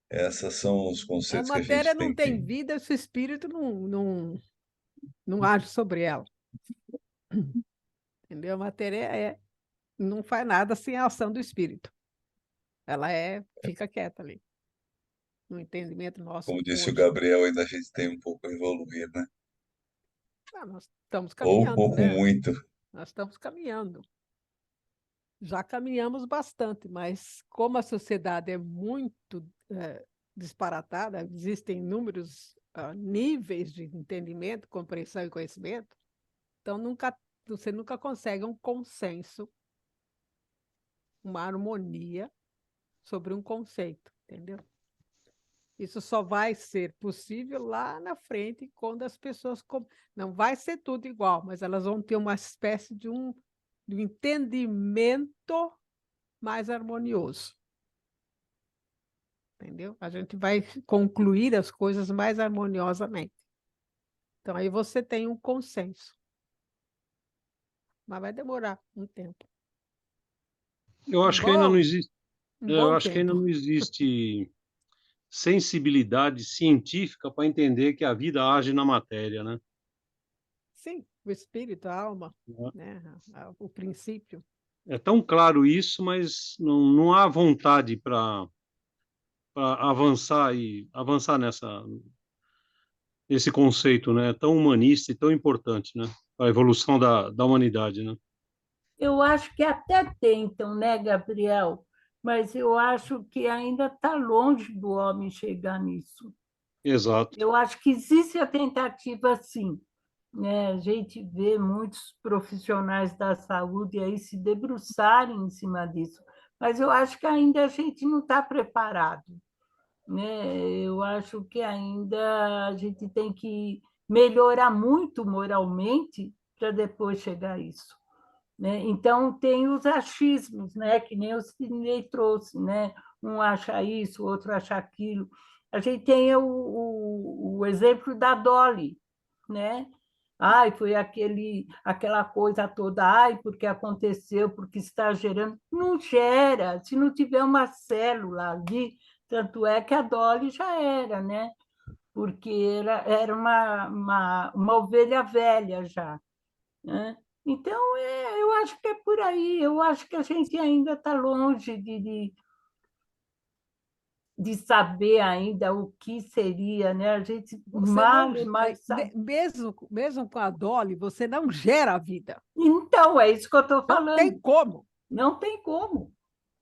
Esses são os a conceitos que a matéria gente não tem tem que... vida se o espírito não age sobre ela. Entendeu? A matéria não faz nada sem a ação do espírito. Ela fica quieta ali, no entendimento nosso Como disse o hoje. Gabriel, ainda a gente tem um pouco a evoluir, né? Nós estamos Ou caminhando, pouco né? muito. Nós estamos caminhando. Já caminhamos bastante, mas como a sociedade é muito disparatada, existem inúmeros níveis de entendimento, compreensão e conhecimento, então você nunca consegue um consenso, uma harmonia sobre um conceito, entendeu? Isso só vai ser possível lá na frente, quando as pessoas. Não vai ser tudo igual, mas elas vão ter uma espécie de um entendimento mais harmonioso. Entendeu? A gente vai concluir as coisas mais harmoniosamente. Então, aí você tem um consenso. Mas vai demorar um tempo. Eu Um acho que ainda não bom, existe, um eu bom acho que ainda tempo. não existe sensibilidade científica para entender que a vida age na matéria, né? Sim, o espírito, a alma, né? O princípio. É tão claro isso, mas não há vontade para avançar nesse conceito, né? Tão humanista e tão importante, né? Para a evolução da humanidade, né? Eu acho que até tentam, né, Gabriel? Mas eu acho que ainda está longe do homem chegar nisso. Exato. Eu acho que existe a tentativa, sim, né? A gente vê muitos profissionais da saúde aí se debruçarem em cima disso, mas eu acho que ainda a gente não está preparado, né? Eu acho que ainda a gente tem que melhorar muito moralmente para depois chegar a isso, né? Então, tem os achismos, né? Que nem o Sidney trouxe, né? Um acha isso, o outro acha aquilo. A gente tem o exemplo da Dolly, né? Ai, foi aquela coisa toda, ai, porque aconteceu, porque está gerando. Não gera, se não tiver uma célula ali, tanto é que a Dolly já era, né? Porque era uma ovelha velha já, né? Então, eu acho que é por aí, eu acho que a gente ainda está longe de saber ainda o que seria, né? A gente Você mais não, sabe. mesmo com a Dolly, você não gera a vida. Então, é isso que eu estou Não falando. tem como. Não tem como.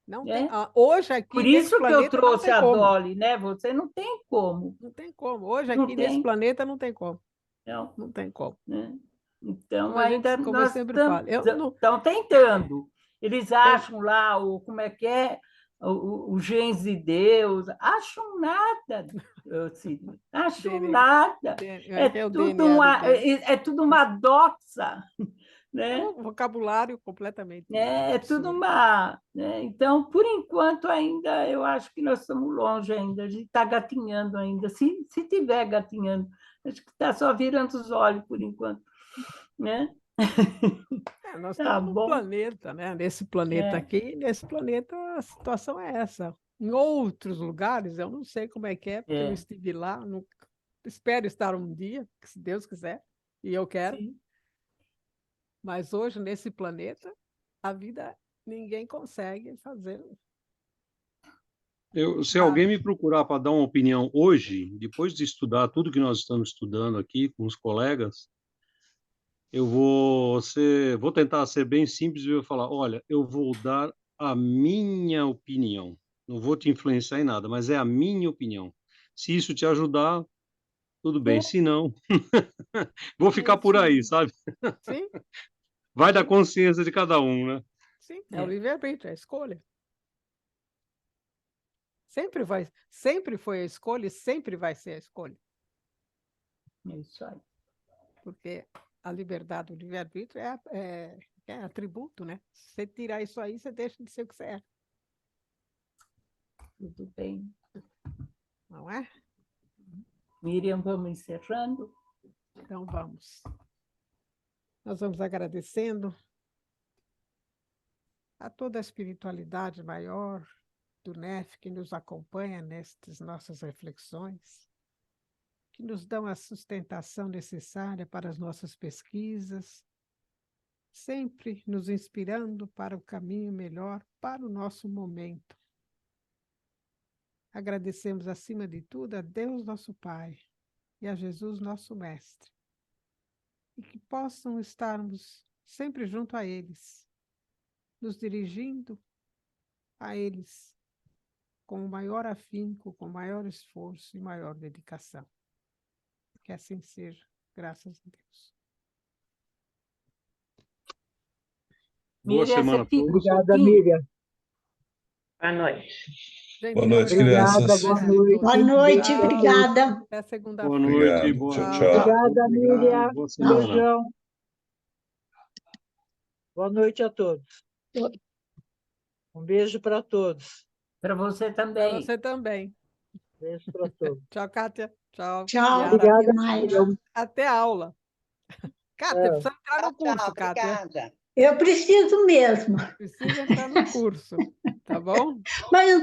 Não É. tem. Hoje aqui Por nesse isso que eu planeta não trouxe tem a como. Dolly, né? Você não tem como. Não tem como. Hoje Não aqui nesse tem. planeta não tem como. Não, Não tem como. né? Então, Como a gente, ainda como eu nós sempre falo, eu não estão tentando. Eles acham lá como é que é, o genes de Deus, acham nada, Sidney, acham DNA, nada. é o DNA de Deus. É tudo uma doxa, É né? um vocabulário completamente É tudo absurdo. né? Então, por enquanto, ainda eu acho que nós estamos longe ainda, a gente está gatinhando ainda. Se tiver gatinhando, acho que está só virando os olhos por enquanto, né? Nós Tá estamos num bom. planeta, né? Nesse planeta aqui, nesse planeta a situação é essa. Em outros lugares, eu não sei como é que é, porque eu não estive lá, espero estar um dia, se Deus quiser, e eu quero. Sim. Mas hoje, nesse planeta, a vida, ninguém consegue fazer. Se alguém me procurar para dar uma opinião hoje, depois de estudar tudo que nós estamos estudando aqui com os colegas, eu vou tentar ser bem simples e vou falar, olha, eu vou dar a minha opinião. Não vou te influenciar em nada, mas é a minha opinião. Se isso te ajudar, tudo bem. Se não, vou ficar por aí, sabe? Sim, Vai da consciência de cada um, né? sim, é o livre-arbítrio, é a escolha. Sempre foi a escolha e sempre vai ser a escolha. É isso aí. Porque a liberdade, o livre-arbítrio é atributo, né? Se você tirar isso aí, você deixa de ser o que você é. Tudo bem. Não é? Miriam, vamos encerrando? Então, vamos. Nós vamos agradecendo a toda a espiritualidade maior do NEF que nos acompanha nestas nossas reflexões, que nos dão a sustentação necessária para as nossas pesquisas, sempre nos inspirando para o caminho melhor para o nosso momento. Agradecemos, acima de tudo, a Deus, nosso Pai, e a Jesus, nosso Mestre, e que possam estarmos sempre junto a eles, nos dirigindo a eles com o maior afinco, com maior esforço e maior dedicação. Que assim seja, graças a Deus. Boa Miriam, semana a você fica todos. Obrigada, Miriam. Boa noite. Gente, Boa noite, Obrigada, crianças. boa noite. Boa noite, Tchau. obrigada. Até Boa segunda-feira. noite, Obrigado. boa Tchau, Tchau. tchau. Obrigada, Obrigado, Miriam. boa semana. Beijão. Boa noite a todos. Um beijo para todos. para você Para também. você também. Beijo para todos. Tchau, Kátia. Tchau, Tchau, Yara. Obrigada, até mais. Miriam. Até a aula. Kátia, precisa entrar no curso, Kátia. Eu preciso mesmo. Precisa entrar no curso, tá bom? Mas eu